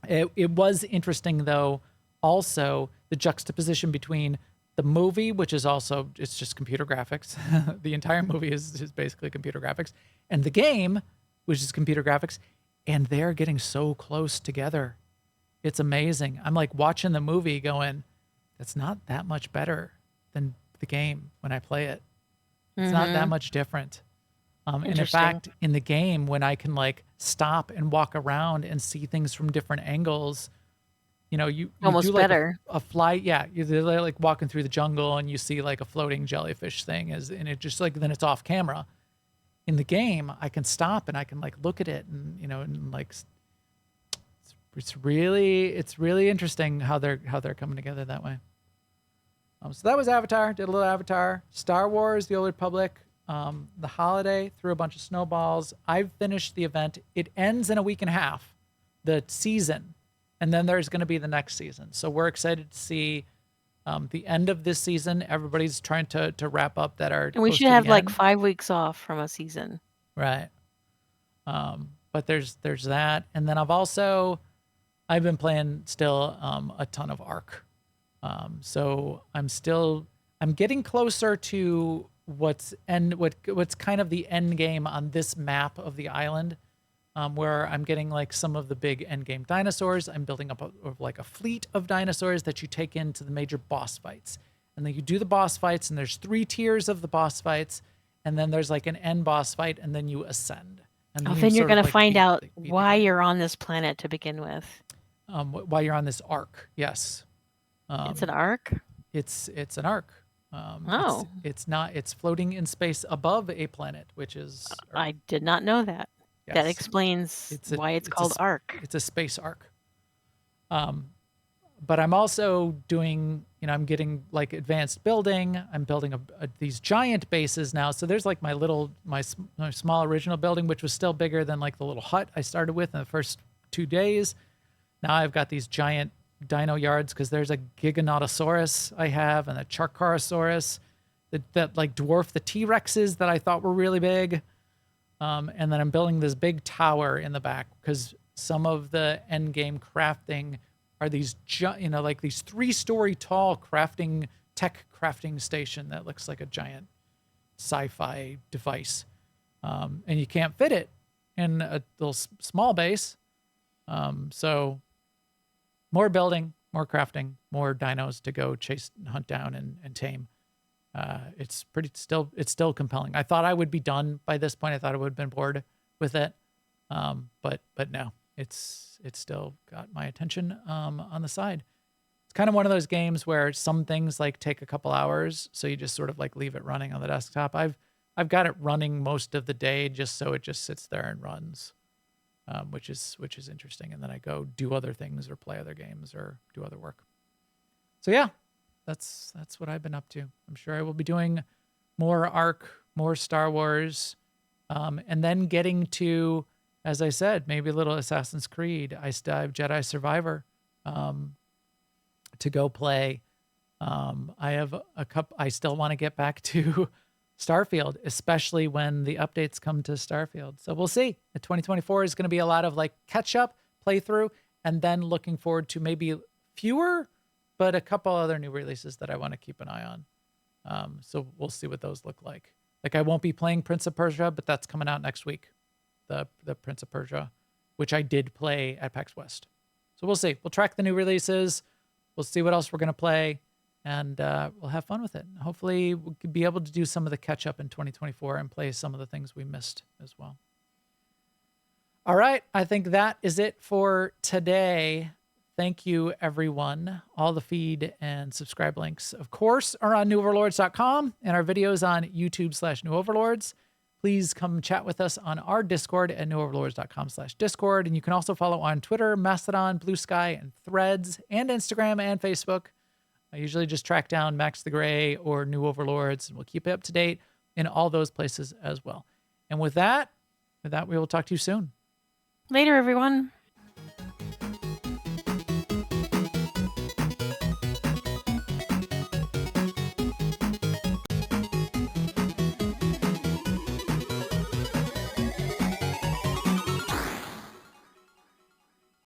it was interesting, though, also the juxtaposition between the movie, which is also, it's just computer graphics. The entire movie is basically computer graphics. And the game, which is computer graphics. And they're getting so close together. It's amazing. I'm like watching the movie going, that's not that much better than the game when I play it. It's not that much different. And in fact, in the game, when I can like stop and walk around and see things from different angles, you Almost do like better. a flight. Yeah, you're like walking through the jungle and you see like a floating jellyfish thing, and it just like, then it's off camera. In the game, I can stop and I can like look at it, and and like it's really interesting how they're coming together that way. So that was Avatar. Did a little Avatar. Star Wars: The Old Republic. The holiday, threw a bunch of snowballs. I've finished the event. It ends in a week and a half, the season, and then there's going to be the next season. So we're excited to see the end of this season. Everybody's trying to wrap up that are. And we close should to the have like end. 5 weeks off from a season. Right. But there's that, and then I've been playing still a ton of Ark. So I'm getting closer to what's kind of the end game on this map of the island, where I'm getting like some of the big end game dinosaurs. I'm building up a fleet of dinosaurs that you take into the major boss fights, and then you do the boss fights, and there's 3 tiers of the boss fights, and then there's like an end boss fight, and then you ascend. And Then you you're sort of, going to like, find beat out the why game. you're on this planet to begin with. While you're on this arc, yes. It's an arc? It's an arc. Oh. It's floating in space above a planet, which is I did not know that. That yes, explains why it's called a Ark. It's a space arc. But I'm also doing, I'm getting like advanced building. I'm building these giant bases now. So there's like my small original building, which was still bigger than like the little hut I started with in the first 2 days. Now I've got these giant dino yards because there's a Giganotosaurus I have and a Charcharosaurus that like dwarf the T-Rexes that I thought were really big. And then I'm building this big tower in the back because some of the end game crafting are these, like these 3-story tall tech crafting station that looks like a giant sci-fi device. And you can't fit it in a little small base. So more building, more crafting, more dinos to go chase and hunt down and tame. It's still compelling. I thought I would be done by this point. I thought I would have been bored with it. But no, it's still got my attention, on the side. It's kind of one of those games where some things like take a couple hours. So you just sort of like leave it running on the desktop. I've got it running most of the day just so it just sits there and runs, which is interesting. And then I go do other things or play other games or do other work. So yeah, that's what I've been up to. I'm sure I will be doing more Ark, more Star Wars, and then getting to, as I said, maybe a little Assassin's Creed. I still have Jedi Survivor to go play. I have I still want to get back to Starfield, especially when the updates come to Starfield. So we'll see. 2024 is going to be a lot of like catch up, playthrough, and then looking forward to maybe fewer, but a couple other new releases that I want to keep an eye on. So we'll see what those look like. Like I won't be playing Prince of Persia, but that's coming out next week. The Prince of Persia, which I did play at PAX West. So we'll see. We'll track the new releases. We'll see what else we're going to play, and we'll have fun with it. Hopefully we'll be able to do some of the catch up in 2024 and play some of the things we missed as well. All right. I think that is it for today. Thank you, everyone. All the feed and subscribe links, of course, are on newoverlords.com and our videos on YouTube/newoverlords. Please come chat with us on our Discord at newoverlords.com/Discord. And you can also follow on Twitter, Mastodon, Blue Sky, and Threads, and Instagram and Facebook. I usually just track down Max the Gray or New Overlords, and we'll keep it up to date in all those places as well. And with that, we will talk to you soon. Later, everyone.